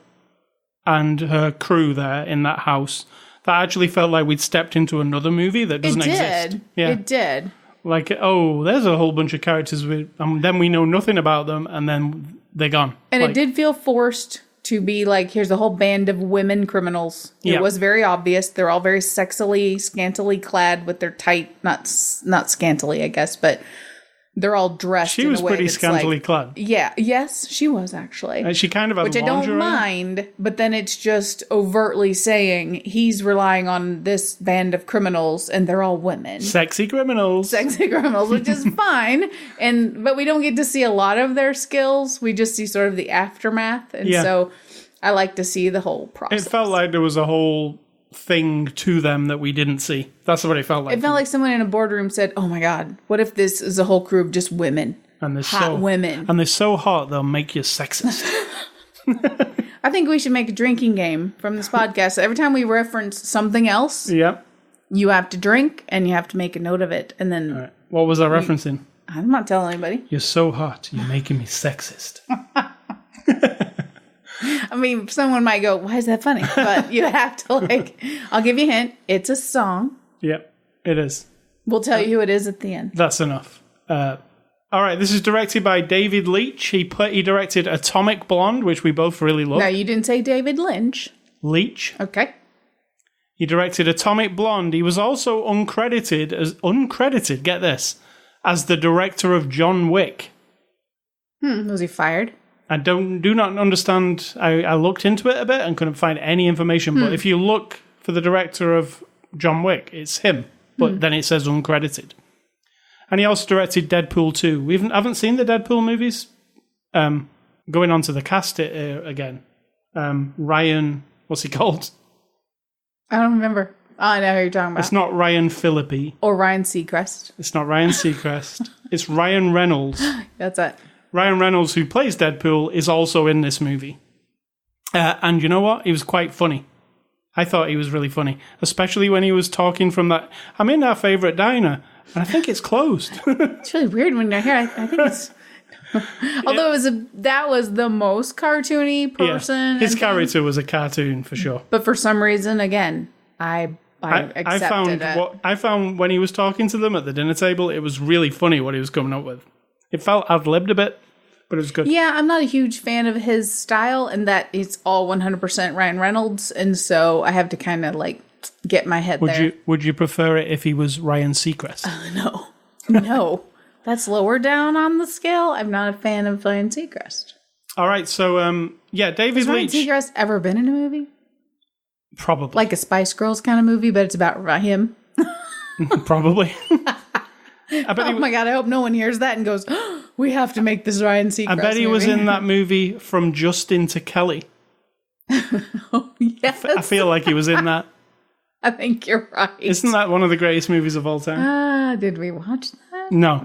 and her crew there in that house, that actually felt like we'd stepped into another movie that doesn't exist. Yeah. It did. Like, oh, there's a whole bunch of characters, then we know nothing about them, and then they're gone. And it did feel forced to be like, here's a whole band of women criminals. It was very obvious. They're all very sexily, scantily clad with their tight, not scantily, I guess, but they're all dressed in a way She was pretty scantily like, clad. Yeah. Yes, she was actually. She kind of had which I don't mind, but then it's just overtly saying he's relying on this band of criminals and they're all women. Sexy criminals, which is fine. But we don't get to see a lot of their skills. We just see sort of the aftermath. And so I like to see the whole process. It felt like there was a whole thing to them that we didn't see. That's what it felt like. It felt like someone in a boardroom said, oh my God, what if this is a whole crew of just women? And they're hot women. And they're so hot, they'll make you sexist. I think we should make a drinking game from this podcast. Every time we reference something else, you have to drink and you have to make a note of it. And then... All right. What was I referencing? I'm not telling anybody. You're so hot, you're making me sexist. I mean, someone might go, why is that funny? But you have to, I'll give you a hint. It's a song. Yep, it is. We'll tell you who it is at the end. That's enough. All right, this is directed by David Leitch. He directed Atomic Blonde, which we both really love. No, you didn't say David Lynch. Leitch. Okay. He directed Atomic Blonde. He was also uncredited, get this, as the director of John Wick. Was he fired? I do not understand. I looked into it a bit and couldn't find any information. But if you look for the director of John Wick, it's him. But then it says uncredited. And he also directed Deadpool 2. We haven't seen the Deadpool movies. Going on to the cast again. Ryan, what's he called? I don't remember. Oh, I know who you're talking about. It's not Ryan Phillippe. Or Ryan Seacrest. It's not Ryan Seacrest. It's Ryan Reynolds. That's it. Ryan Reynolds, who plays Deadpool, is also in this movie. And you know what? He was quite funny. I thought he was really funny. Especially when he was talking from that... I'm in our favourite diner, and I think it's closed. It's really weird when you're here. I think it's... Although that was the most cartoony person. Yeah, his character was a cartoon, for sure. But for some reason, again, I accepted it. I found when he was talking to them at the dinner table, it was really funny what he was coming up with. It felt ad-libbed a bit, but it was good. Yeah, I'm not a huge fan of his style, and that it's all 100% Ryan Reynolds, and so I have to kind of get my head there. Would you prefer it if he was Ryan Seacrest? No. That's lower down on the scale. I'm not a fan of Ryan Seacrest. All right, so David Has Ryan Leitch. Seacrest ever been in a movie? Probably. Like a Spice Girls kind of movie, but it's about him? Probably. Oh my God, I hope no one hears that and goes, oh, we have to make this Ryan Seacrest I bet he was in that movie From Justin to Kelly. Oh, yes. I feel like he was in that. I think you're right. Isn't that one of the greatest movies of all time? Did we watch that? No.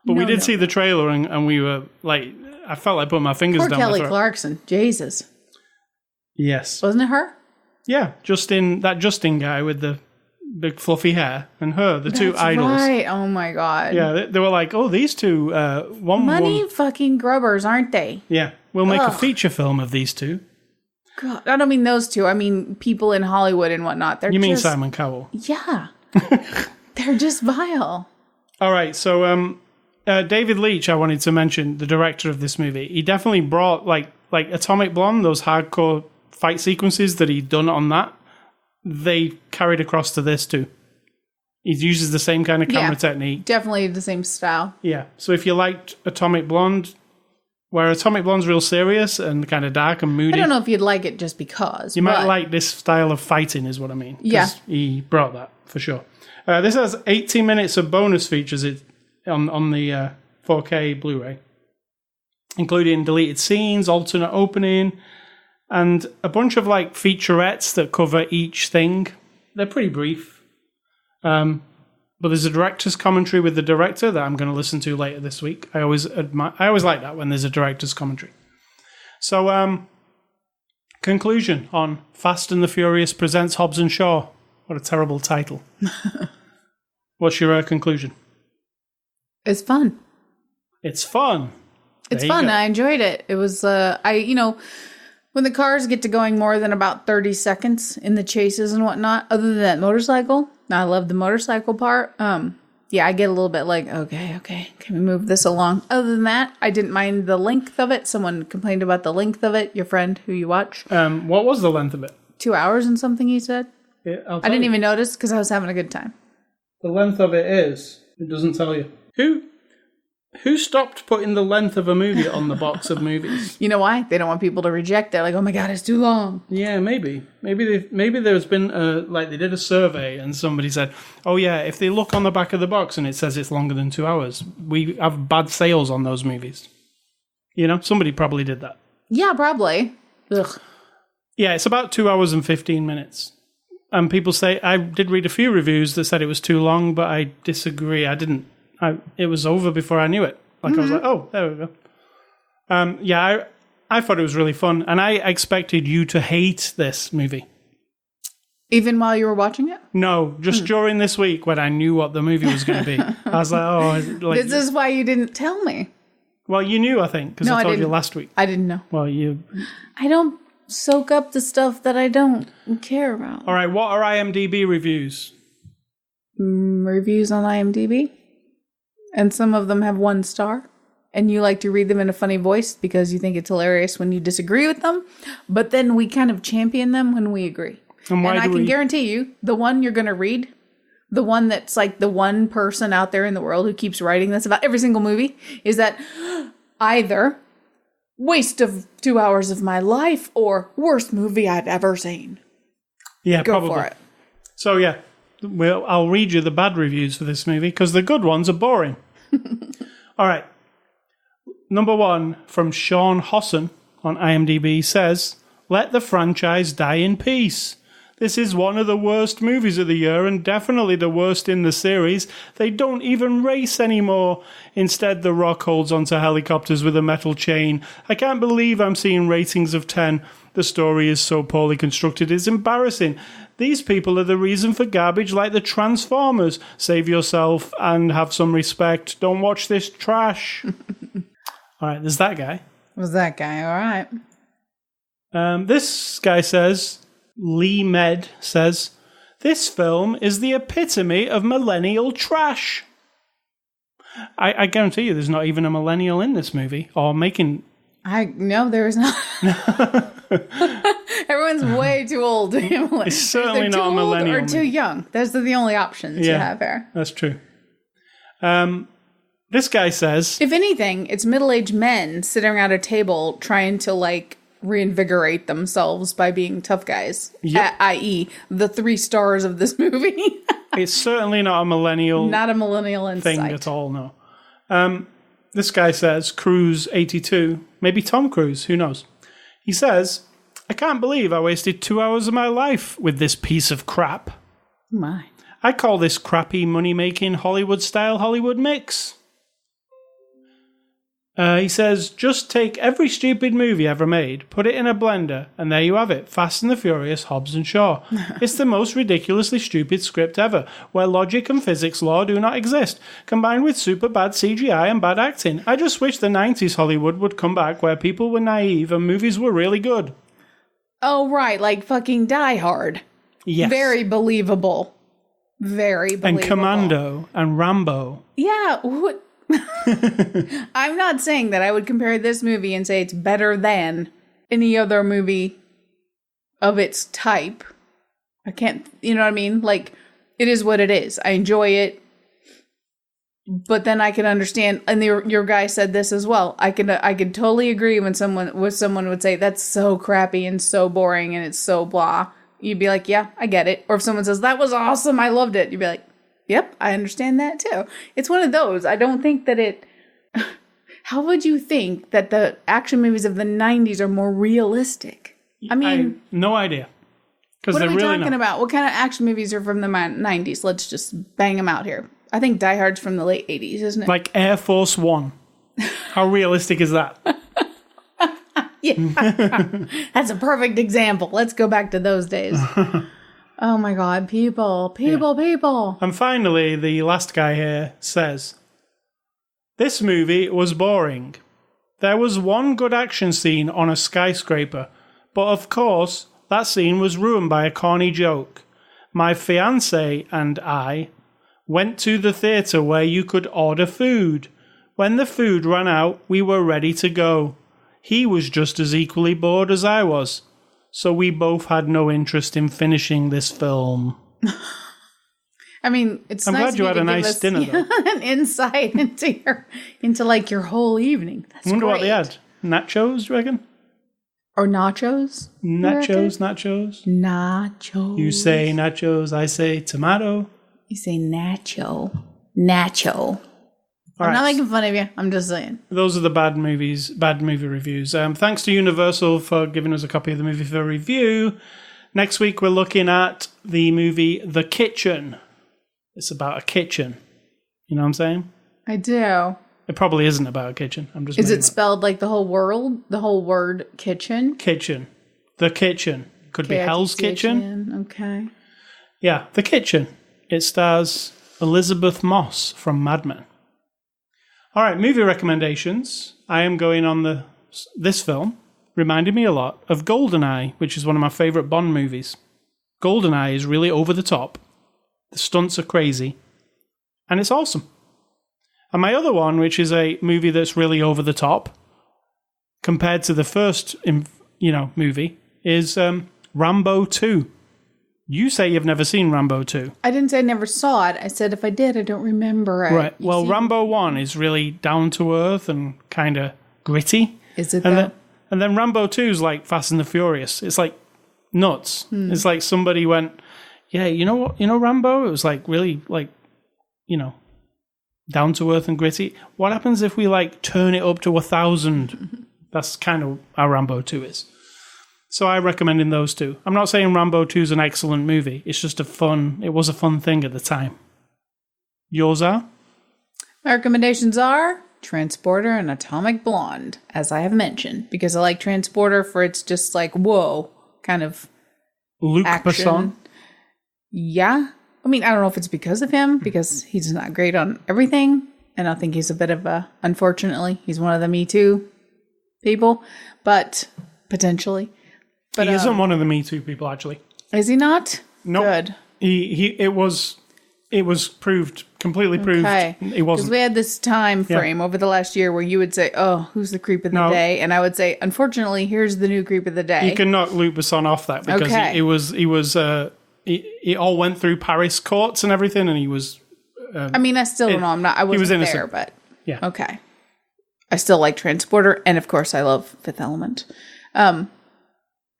But we did see the trailer and we were like, I felt like putting my fingers Poor down Kelly my throat. Clarkson. Jesus. Yes. Wasn't it her? Yeah, Justin guy with the big fluffy hair, and her, the two idols. Right. Oh my God. Yeah, they were like, oh, these two, money fucking grubbers, aren't they? Yeah, we'll make a feature film of these two. God, I don't mean those two. I mean people in Hollywood and whatnot. You mean Simon Cowell? Yeah. They're just vile. All right, so David Leitch, I wanted to mention, the director of this movie. He definitely brought, like Atomic Blonde, those hardcore fight sequences that he'd done on that, they carried across to this too. He uses the same kind of camera technique. Definitely the same style. Yeah, so if you liked Atomic Blonde, where Atomic Blonde's real serious and kind of dark and moody. I don't know if you'd like it just because. You might like this style of fighting is what I mean. Yeah. He brought that, for sure. This has 18 minutes of bonus features on the 4K Blu-ray, including deleted scenes, alternate opening, and a bunch of like featurettes that cover each thing. They're pretty brief. But there's a director's commentary with the director that I'm going to listen to later this week. I always like that when there's a director's commentary. So, conclusion on Fast and the Furious presents Hobbs and Shaw. What a terrible title. What's your conclusion? It's fun. It's fun. It's fun. I enjoyed it. It was, when the cars get to going more than about 30 seconds in the chases and whatnot, other than that motorcycle, I love the motorcycle part. I get a little bit like, okay, can we move this along? Other than that, I didn't mind the length of it. Someone complained about the length of it, your friend who you watch. What was the length of it? 2 hours and something, he said. Yeah, I didn't even notice because I was having a good time. The length of it is, it doesn't tell you. Who stopped putting the length of a movie on the box of movies? You know why? They don't want people to reject. They're like, oh my God, it's too long. Yeah, maybe. Maybe there's been they did a survey and somebody said, oh yeah, if they look on the back of the box and it says it's longer than 2 hours, we have bad sales on those movies. You know, somebody probably did that. Yeah, probably. Ugh. Yeah, it's about 2 hours and 15 minutes. And people say, I did read a few reviews that said it was too long, but I disagree. It was over before I knew it. I was like, oh, there we go. I thought it was really fun, and I expected you to hate this movie. Even while you were watching it? No, just during this week when I knew what the movie was going to be. I was like, oh. This is why you didn't tell me. Well, you knew, I think, because I told you last week. I didn't know. Well, I don't soak up the stuff that I don't care about. All right, what are IMDb reviews? Reviews on IMDb? And some of them have 1 star. And you like to read them in a funny voice because you think it's hilarious when you disagree with them. But then we kind of champion them when we agree. And I can guarantee you, the one you're going to read, the one that's like the one person out there in the world who keeps writing this about every single movie, is that either waste of 2 hours of my life or worst movie I've ever seen. Yeah, Go probably. for it. So, yeah. Well, I'll read you the bad reviews for this movie because the good ones are boring. All right. Number 1 from Sean Hosson on IMDb says, "Let the franchise die in peace. This is one of the worst movies of the year and definitely the worst in the series. They don't even race anymore. Instead, The Rock holds onto helicopters with a metal chain. I can't believe I'm seeing ratings of 10. The story is so poorly constructed, it's embarrassing. These people are the reason for garbage like the Transformers. Save yourself and have some respect. Don't watch this trash." All right, there's that guy. Was that guy, all right. This guy says, Lee Med says, "This film is the epitome of millennial trash." I guarantee you there's not even a millennial in this movie or making... No, there is not. Everyone's way too old to be a millennial. It's certainly not a millennial. Or too young. Those are the only options you have here. That's true. This guy says, if anything, it's middle-aged men sitting around a table trying to, like, reinvigorate themselves by being tough guys. Yep. I.e., the 3 stars of this movie. It's certainly not a millennial. Not a millennial in thing sight. At all, no. This guy says, Cruise82, maybe Tom Cruise, who knows? He says, "I can't believe I wasted 2 hours of my life with this piece of crap. My. I call this crappy money-making Hollywood-style Hollywood mix." He says, "Just take every stupid movie ever made, put it in a blender, and there you have it. Fast and the Furious, Hobbs and Shaw. It's the most ridiculously stupid script ever, where logic and physics law do not exist, combined with super bad CGI and bad acting. I just wish the 90s Hollywood would come back where people were naive and movies were really good." Oh, right. Like fucking Die Hard. Yes. Very believable. Very believable. And Commando and Rambo. Yeah. What? I'm not saying that I would compare this movie and say it's better than any other movie of its type. I can't, you know what I mean? Like, it is what it is. I enjoy it. But then I can understand, and your guy said this as well. I could totally agree when someone would say that's so crappy and so boring and it's so blah. You'd be like, yeah, I get it. Or if someone says that was awesome, I loved it, you'd be like, yep, I understand that too. It's one of those. I don't think that it. How would you think that the action movies of the 90s are more realistic? I mean, no idea. What are we really talking about? What kind of action movies are from the 90s? Let's just bang them out here. I think Die Hard's from the late 80s, isn't it? Like Air Force One. How realistic is that? Yeah. That's a perfect example. Let's go back to those days. Oh my God. People. And finally, the last guy here says, this movie was boring. There was one good action scene on a skyscraper, but of course, that scene was ruined by a corny joke. My fiancé and I went to the theatre where you could order food. When the food ran out, we were ready to go. He was just as equally bored as I was, so we both had no interest in finishing this film. I mean, I'm glad you had a nice dinner, though. An insight into like your whole evening. That's I wonder great. what they had. Nachos, do you reckon? Or nachos? Nachos. You say nachos, I say tomato. You say nacho. Nacho. I'm not making fun of you. I'm just saying. Those are the bad movie reviews. Thanks to Universal for giving us a copy of the movie for review. Next week, we're looking at the movie The Kitchen. It's about a kitchen. You know what I'm saying? I do. It probably isn't about a kitchen. Is it spelled like the whole word kitchen? Kitchen. The Kitchen. Could be Hell's Kitchen. Okay. Yeah, The Kitchen. It stars Elizabeth Moss from Mad Men. All right, movie recommendations. I am going on this film. Reminded me a lot of GoldenEye, which is one of my favourite Bond movies. GoldenEye is really over the top. The stunts are crazy. And it's awesome. And my other one, which is a movie that's really over the top, compared to the first movie, is Rambo 2. You say you've never seen Rambo 2. I didn't say I never saw it. I said if I did, I don't remember it. Right. Well, Rambo 1 is really down to earth and kind of gritty. Is it and then Rambo 2 is like Fast and the Furious. It's like nuts. It's like somebody went, yeah, you know what? You know Rambo? It was like really like, down to earth and gritty. What happens if we like turn it up to 1,000? That's kind of how Rambo 2 is. So I recommend those two. I'm not saying Rambo 2 is an excellent movie. It's just it was a fun thing at the time. Yours are? My recommendations are Transporter and Atomic Blonde, as I have mentioned, because I like Transporter for its just like, whoa, kind of Luc action. Besson? Yeah. I mean, I don't know if it's because of him, because he's not great on everything. And I think he's a bit of unfortunately, he's one of the Me Too people, but potentially. But, he isn't one of the Me Too people, actually. Is he not? No. Nope. Good. It was completely proved he wasn't. Because we had this time frame over the last year where you would say, oh, who's the creep of the day? And I would say, unfortunately, here's the new creep of the day. You can knock Luc Besson off that because it all went through Paris courts and everything, and he was... I mean, I still don't know. I wasn't there, but... Yeah. Okay. I still like Transporter, and of course I love Fifth Element.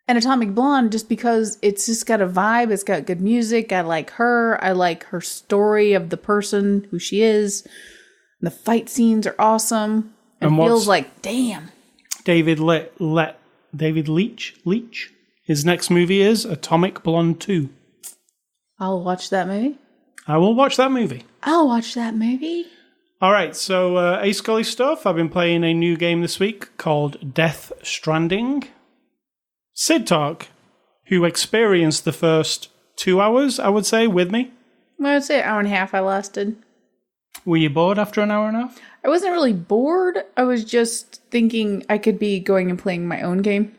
And Atomic Blonde, just because it's just got a vibe, it's got good music. I like her story of the person, who she is. The fight scenes are awesome. It feels like, damn. David Leitch? His next movie is Atomic Blonde 2. I'll watch that movie. I will watch that movie. I'll watch that movie. All right, so Ace Scully stuff. I've been playing a new game this week called Death Stranding. Sid Talk, who experienced the first 2 hours, I would say, with me. I would say an hour and a half I lasted. Were you bored after an hour and a half? I wasn't really bored. I was just thinking I could be going and playing my own game.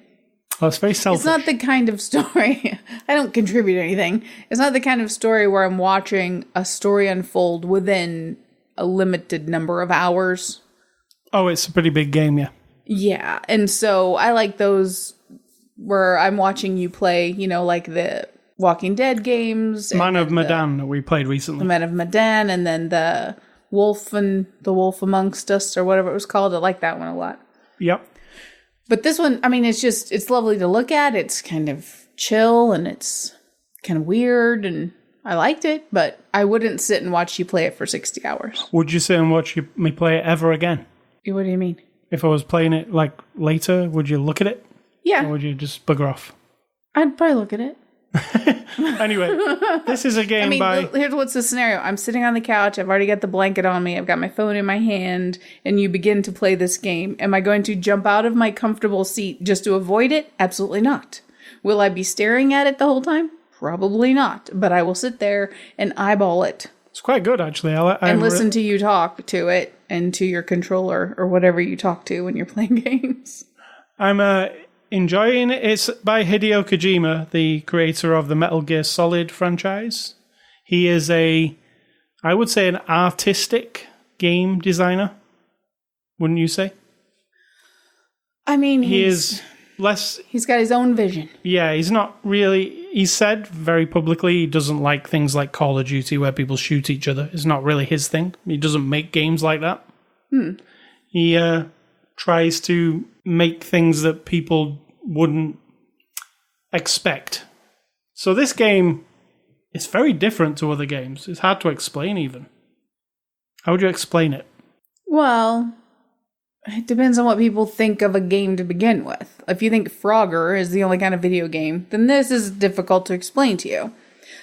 Oh, it's very selfish. It's not the kind of story. I don't contribute anything. It's not the kind of story where I'm watching a story unfold within a limited number of hours. Oh, it's a pretty big game, yeah. Yeah, and so I like those where I'm watching you play, like the Walking Dead games. Man of Medan that we played recently. The Man of Medan, and then the Wolf Amongst Us, or whatever it was called. I like that one a lot. Yep. But this one, it's lovely to look at. It's kind of chill, and it's kind of weird, and I liked it, but I wouldn't sit and watch you play it for 60 hours. Would you sit and watch me play it ever again? What do you mean? If I was playing it, later, would you look at it? Yeah. Or would you just bugger off? I'd probably look at it. Anyway, this is a game here's what's the scenario. I'm sitting on the couch. I've already got the blanket on me. I've got my phone in my hand, and you begin to play this game. Am I going to jump out of my comfortable seat just to avoid it? Absolutely not. Will I be staring at it the whole time? Probably not. But I will sit there and eyeball it. It's quite good, actually. And listen to you talk to it and to your controller or whatever you talk to when you're playing games. I'm enjoying it. It's by Hideo Kojima, the creator of the Metal Gear Solid franchise. He is I would say, an artistic game designer. Wouldn't you say? He's got his own vision. Yeah, he's not really... He said very publicly he doesn't like things like Call of Duty where people shoot each other. It's not really his thing. He doesn't make games like that. He tries to make things that people wouldn't expect. So this game is very different to other games. It's hard to explain even. How would you explain it? Well, it depends on what people think of a game to begin with. If you think Frogger is the only kind of video game, then this is difficult to explain to you.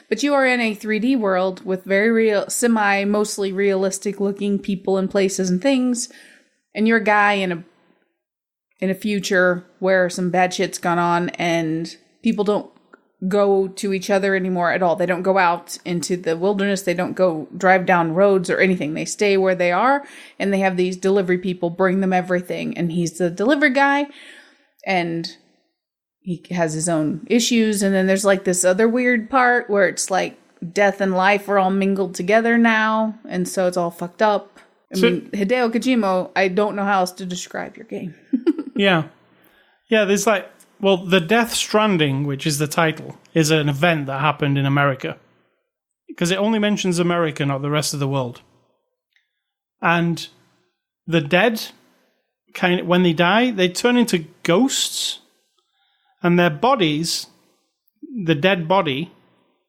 But you are in a 3D world with very real, mostly realistic looking people and places and things, and you're a guy in a future where some bad shit's gone on and people don't go to each other anymore at all. They don't go out into the wilderness. They don't go drive down roads or anything. They stay where they are, and they have these delivery people bring them everything. And he's the delivery guy, and he has his own issues. And then there's this other weird part where it's death and life are all mingled together now. And so it's all fucked up. Hideo Kojima, I don't know how else to describe your game. Yeah. Yeah, there's the Death Stranding, which is the title, is an event that happened in America. Because it only mentions America, not the rest of the world. And the dead, when they die, they turn into ghosts. And their bodies, the dead body,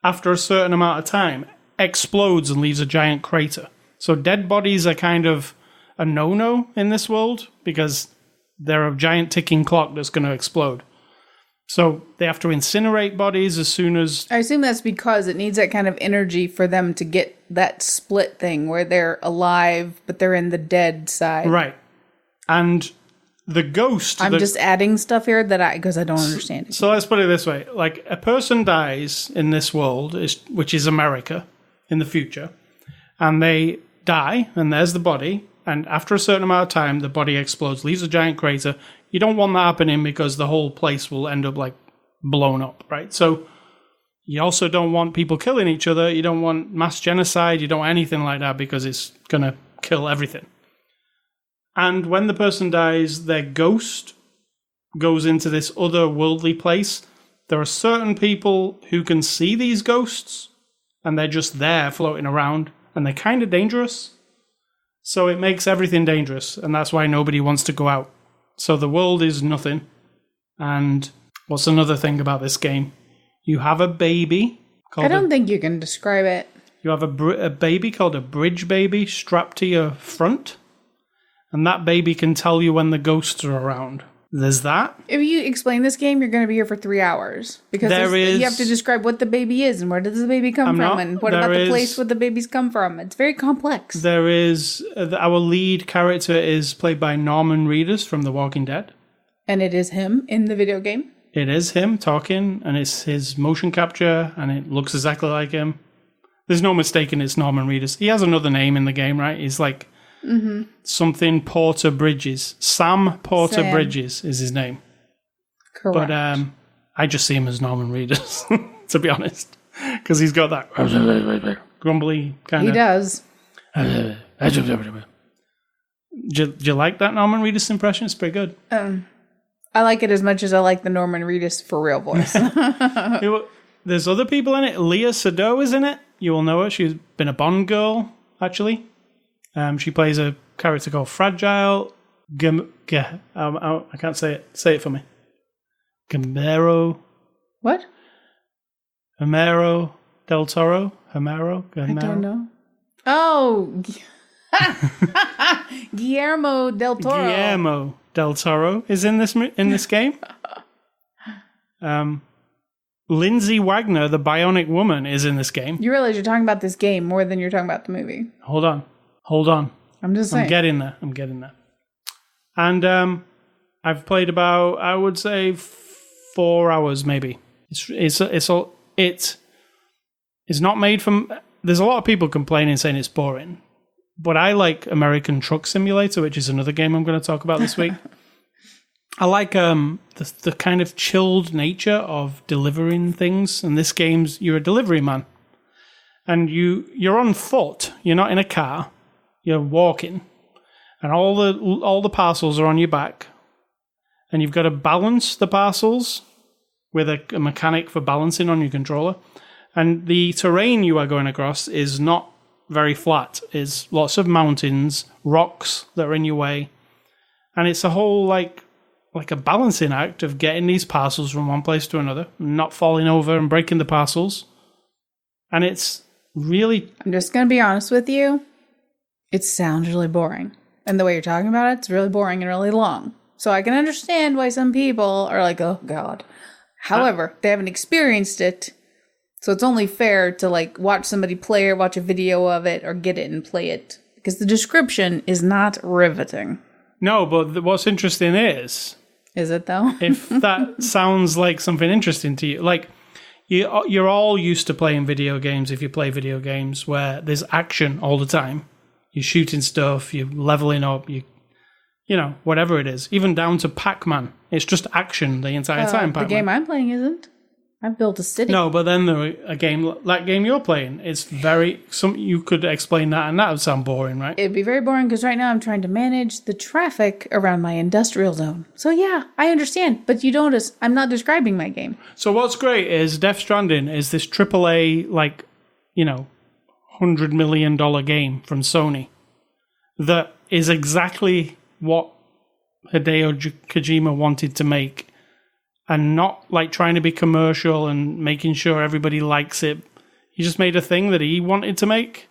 after a certain amount of time, explodes and leaves a giant crater. So dead bodies are kind of a no-no in this world, because they're a giant ticking clock that's going to explode. So they have to incinerate bodies as soon as... I assume that's because it needs that kind of energy for them to get that split thing where they're alive, but they're in the dead side. Right. And the ghost... I'm just adding stuff here because I don't understand it. So let's put it this way. A person dies in this world, which is America, in the future, and they die, and there's the body, and after a certain amount of time, the body explodes, leaves a giant crater. You don't want that happening because the whole place will end up blown up, right? So you also don't want people killing each other. You don't want mass genocide. You don't want anything like that because it's going to kill everything. And when the person dies, their ghost goes into this otherworldly place. There are certain people who can see these ghosts, and they're just there floating around, and they're kind of dangerous. So it makes everything dangerous, and that's why nobody wants to go out. So the world is nothing. And what's another thing about this game? You have a baby. I don't think you can describe it. You have a baby called a bridge baby strapped to your front. And that baby can tell you when the ghosts are around. There's that. If you explain this game, you're going to be here for 3 hours. Because you have to describe what the baby is and where does the baby come from and what about the place where the babies come from. It's very complex. There is... our lead character is played by Norman Reedus from The Walking Dead. And it is him in the video game? It is him talking, and it's his motion capture, and it looks exactly like him. There's no mistaking it's Norman Reedus. He has another name in the game, right? He's something Porter Bridges. Sam Porter Bridges is his name. Correct. But I just see him as Norman Reedus, to be honest, because he's got that grumbly kind of. He does. Do you like that Norman Reedus impression? It's pretty good. I like it as much as I like the Norman Reedus for real voice. There's other people in it. Leah Sado is in it. You will know her. She's been a Bond girl, actually. She plays a character called Fragile. I can't say it. Say it for me. Gamero. What? Homero del Toro. Homero. I don't know. Oh, Guillermo del Toro. Guillermo del Toro is in this game. Lindsay Wagner, the Bionic Woman, is in this game. You realize you're talking about this game more than you're talking about the movie. Hold on. I'm just saying. I'm getting there. And I've played about, I would say, 4 hours maybe. It's not made from. There's a lot of people complaining saying it's boring, but I like American Truck Simulator, which is another game I'm going to talk about this week. I like the kind of chilled nature of delivering things. And this game's you're a delivery man, and you're on foot. You're not in a car. You're walking, and all the parcels are on your back, and you've got to balance the parcels with a mechanic for balancing on your controller. And the terrain you are going across is not very flat. It's lots of mountains, rocks that are in your way, and it's a whole like a balancing act of getting these parcels from one place to another, not falling over and breaking the parcels. And it's really... I'm just going to be honest with you. It sounds really boring. And the way you're talking about it, it's really boring and really long. So I can understand why some people are like, oh, God. However, they haven't experienced it. So it's only fair to like watch somebody play or watch a video of it or get it and play it. Because the description is not riveting. No, but what's interesting is... Is it though? If that sounds like something interesting to you, like you're all used to playing video games if you play video games where there's action all the time. You're shooting stuff, you're leveling up, you know, whatever it is. Even down to Pac-Man. It's just action the entire time, Pac-Man. The game I'm playing isn't. I've built a city. No, but then that game you're playing, it's you could explain that and that would sound boring, right? It'd be very boring because right now I'm trying to manage the traffic around my industrial zone. So yeah, I understand, but you notice I'm not describing my game. So what's great is Death Stranding is this AAA, like, you know, $100 million game from Sony that is exactly what Hideo Kojima wanted to make. And not like trying to be commercial and making sure everybody likes it. He just made a thing that he wanted to make.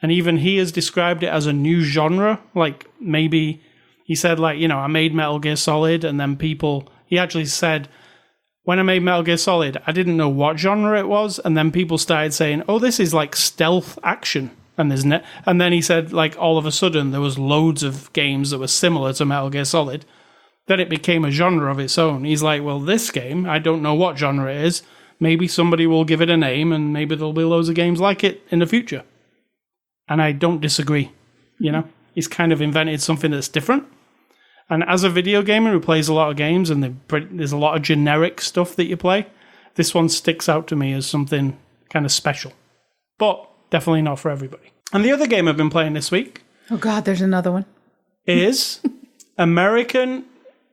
And even he has described it as a new genre. Like maybe he said like, you know, I made Metal Gear Solid and then he actually said, when I made Metal Gear Solid, I didn't know what genre it was. And then people started saying, oh, this is like stealth action. And then he said like all of a sudden there was loads of games that were similar to Metal Gear Solid. Then it became a genre of its own. He's like, well, this game, I don't know what genre it is. Maybe somebody will give it a name and maybe there'll be loads of games like it in the future. And I don't disagree. You know, he's kind of invented something that's different. And as a video gamer who plays a lot of games and there's a lot of generic stuff that you play, this one sticks out to me as something kind of special. But definitely not for everybody. And the other game I've been playing this week... Oh God, there's another one. ...is American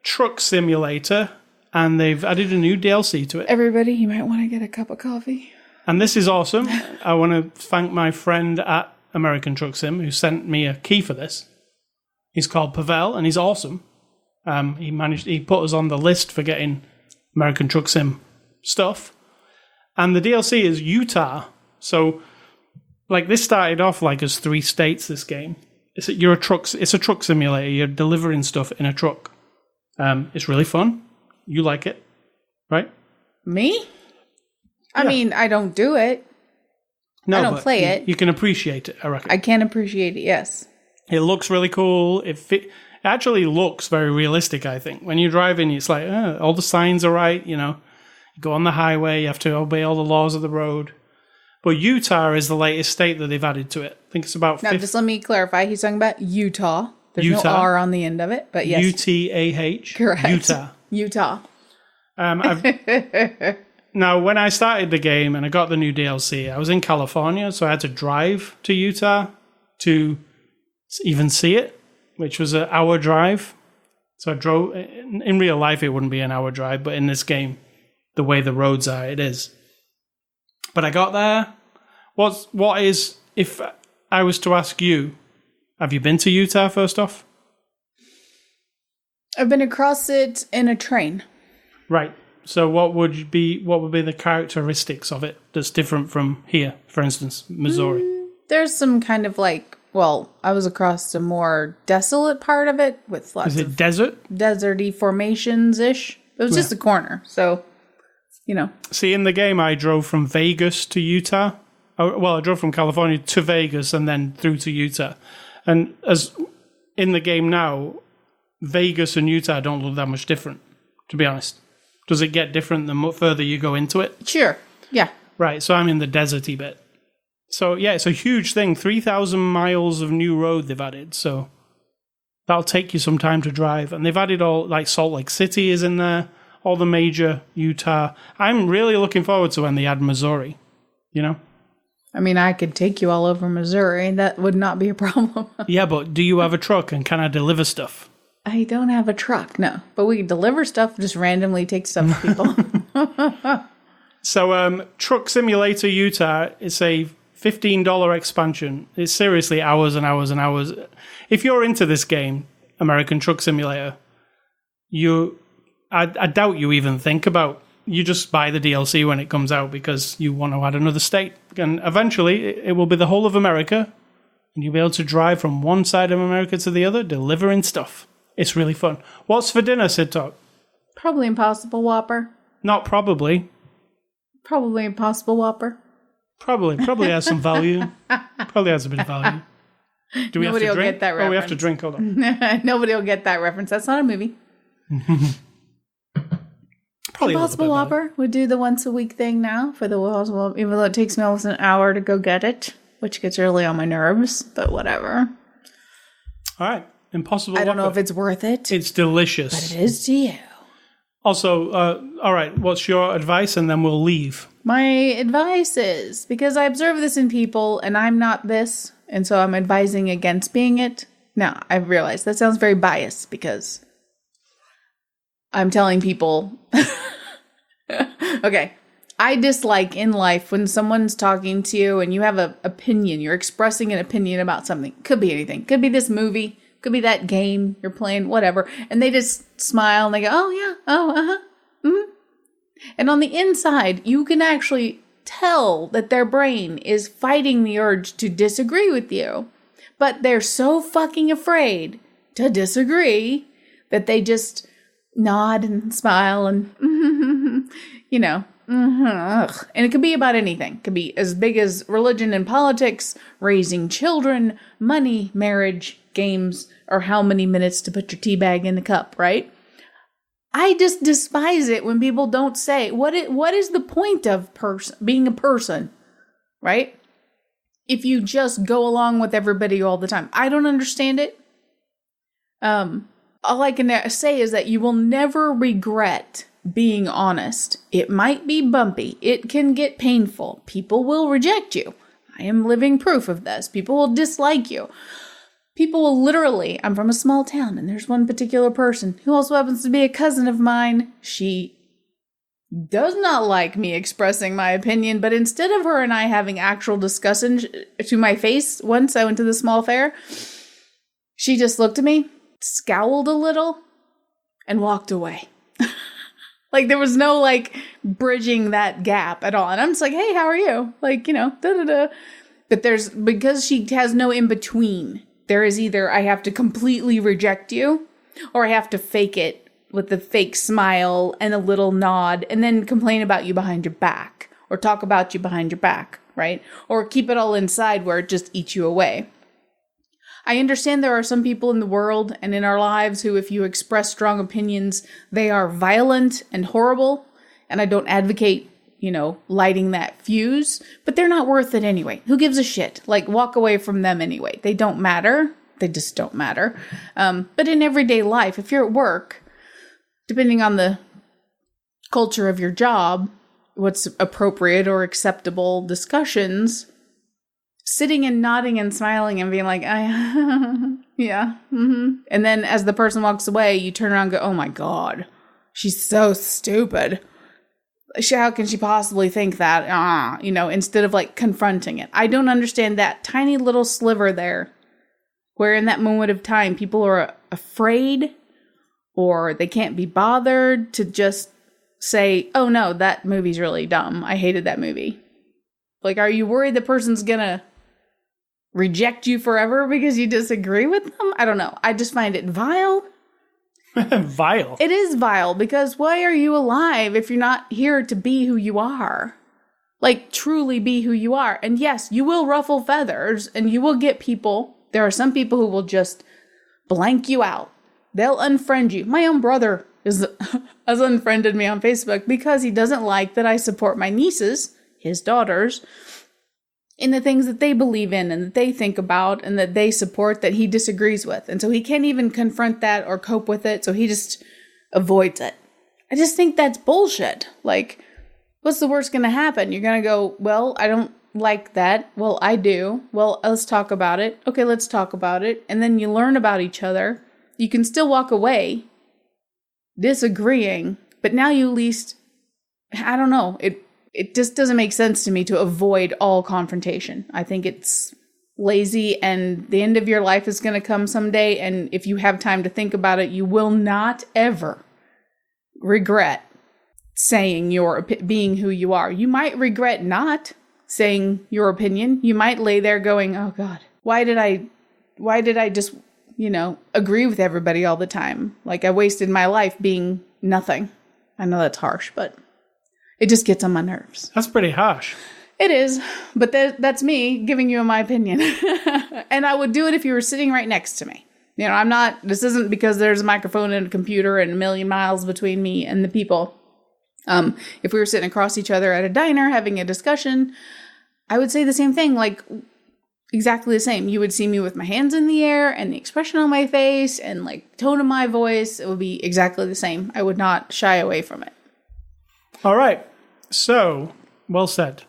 Truck Simulator, and they've added a new DLC to it. Everybody, you might want to get a cup of coffee. And this is awesome. I want to thank my friend at American Truck Sim who sent me a key for this. He's called Pavel, and he's awesome. He put us on the list for getting American Truck Sim stuff. And the DLC is Utah. So, like, this started off like as 3 states, this game. It's a truck simulator. You're delivering stuff in a truck. It's really fun. You like it, right? Me? I mean, I don't do it. No, I don't play it. You can appreciate it, I reckon. I can appreciate it, yes. It looks really cool. It actually looks very realistic, I think. When you're driving, it's like, all the signs are right, you know. You go on the highway, you have to obey all the laws of the road. But Utah is the latest state that they've added to it. I think it's about... Now, just let me clarify. He's talking about Utah. There's no R on the end of it, but yes. UTAH. Correct. Utah. Utah. Now, when I started the game and I got the new DLC, I was in California, so I had to drive to Utah to even see it, which was an hour drive. So I drove. In real life, it wouldn't be an hour drive, but in this game, the way the roads are, it is. But I got there. What is, if I was to ask you, have you been to Utah first off? I've been across it in a train. Right. So what would be the characteristics of it that's different from here, for instance, Missouri? There's some kind of like, well, I was across a more desolate part of it with lots of desert? Deserty formations-ish. It was just a corner, so, you know. See, in the game, I drove from Vegas to Utah. I drove from California to Vegas and then through to Utah. And as in the game now, Vegas and Utah don't look that much different, to be honest. Does it get different the further you go into it? Sure, yeah. Right, so I'm in the deserty bit. So, yeah, it's a huge thing. 3,000 miles of new road they've added, so that'll take you some time to drive. And they've added all, like Salt Lake City is in there, all the major Utah. I'm really looking forward to when they add Missouri, you know? I mean, I could take you all over Missouri. That would not be a problem. Yeah, but do you have a truck and can I deliver stuff? I don't have a truck, no. But we can deliver stuff, just randomly take stuff to people. So, Truck Simulator Utah, it's a $15 expansion. It's seriously hours and hours and hours. If you're into this game, American Truck Simulator, I doubt you even think about. You just buy the DLC when it comes out because you want to add another state. And eventually, it will be the whole of America. And you'll be able to drive from one side of America to the other, delivering stuff. It's really fun. What's for dinner, Sid Talk? Probably Impossible Whopper. Not probably. Probably Impossible Whopper. Probably has some value. Probably has a bit of value. Do we Nobody have to drink? Will get that reference. Oh, we have to drink. Hold on. Nobody will get that reference. That's not a movie. Probably Impossible Whopper would do the once a week thing now for the Impossible, even though it takes me almost an hour to go get it, which gets really on my nerves, but whatever. All right. Impossible I don't know Whopper. if it's worth it. It's delicious. But it is to you. Also, all right, what's your advice? And then we'll leave. My advice is, because I observe this in people, and I'm not this, and so I'm advising against being it. Now, I realize that sounds very biased, because I'm telling people... Okay, I dislike in life when someone's talking to you, and you have an opinion, you're expressing an opinion about something. Could be anything. Could be this movie. Could be that game you're playing, whatever. And they just smile and they go, oh, yeah, oh, uh-huh, mm-hmm. And on the inside, you can actually tell that their brain is fighting the urge to disagree with you. But they're so fucking afraid to disagree that they just nod and smile and, you know. And it could be about anything. It could be as big as religion and politics, raising children, money, marriage, games, or how many minutes to put your tea bag in the cup, right? I just despise it when people don't say, what is the point of being a person, right? If you just go along with everybody all the time. I don't understand it. All I can say is that you will never regret being honest. It might be bumpy. It can get painful. People will reject you. I am living proof of this. People will dislike you. People will literally, I'm from a small town, and there's one particular person who also happens to be a cousin of mine. She does not like me expressing my opinion, but instead of her and I having actual discussion to my face once I went to the small fair, she just looked at me, scowled a little, and walked away. Like, there was no, like, bridging that gap at all. And I'm just like, hey, how are you? Like, you know, da-da-da. But because she has no in-between, there is either I have to completely reject you, or I have to fake it with a fake smile and a little nod, and then complain about you behind your back, or talk about you behind your back, right? Or keep it all inside where it just eats you away. I understand there are some people in the world and in our lives who, if you express strong opinions, they are violent and horrible, and I don't advocate, you know, lighting that fuse, but they're not worth it anyway. Who gives a shit? Like, walk away from them anyway. They don't matter. They just don't matter. But in everyday life, if you're at work, depending on the culture of your job, what's appropriate or acceptable discussions, sitting and nodding and smiling and being like, yeah. Mm-hmm. And then as the person walks away, you turn around and go, oh my God, she's so stupid. How can she possibly think that? Instead of like confronting it. I don't understand that tiny little sliver there where in that moment of time, people are afraid or they can't be bothered to just say, oh no, that movie's really dumb. I hated that movie. Like, are you worried the person's gonna reject you forever because you disagree with them? I don't know. I just find it vile. Vile. It is vile because why are you alive if you're not here to be who you are? Like, truly be who you are. And yes, you will ruffle feathers and you will get people. There are some people who will just blank you out. They'll unfriend you. My own brother has unfriended me on Facebook because he doesn't like that I support my nieces, his daughters, in the things that they believe in and that they think about and that they support that he disagrees with. And so he can't even confront that or cope with it. So he just avoids it. I just think that's bullshit. Like, what's the worst going to happen? You're going to go, well, I don't like that. Well, I do. Well, let's talk about it. Okay, let's talk about it. And then you learn about each other. You can still walk away disagreeing, but now you at least, I don't know, it just doesn't make sense to me to avoid all confrontation. I think it's lazy and the end of your life is going to come someday. And if you have time to think about it, you will not ever regret saying being who you are. You might regret not saying your opinion. You might lay there going, oh God, why did I just, agree with everybody all the time? Like I wasted my life being nothing. I know that's harsh, but it just gets on my nerves. That's pretty harsh. It is, but that's me giving you my opinion. And I would do it if you were sitting right next to me. This isn't because there's a microphone and a computer and a million miles between me and the people. If we were sitting across each other at a diner having a discussion, I would say the same thing, like exactly the same. You would see me with my hands in the air and the expression on my face and like tone of my voice. It would be exactly the same. I would not shy away from it. All right. So, well said.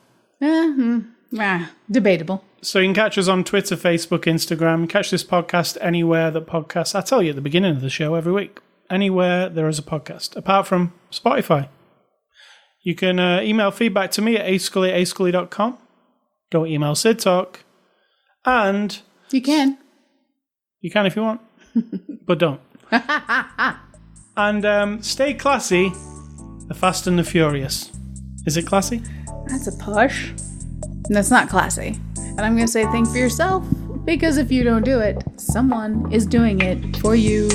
Debatable. So you can catch us on Twitter, Facebook, Instagram. Catch this podcast anywhere that podcasts. I tell you at the beginning of the show every week. Anywhere there is a podcast, apart from Spotify. You can email feedback to me at ascully@ascully.com. Don't email Sid Talk. And... You can. You can if you want. But don't. And stay classy. The Fast and the Furious. Is it classy? That's a push. That's not classy. And I'm going to say think for yourself, because if you don't do it, someone is doing it for you.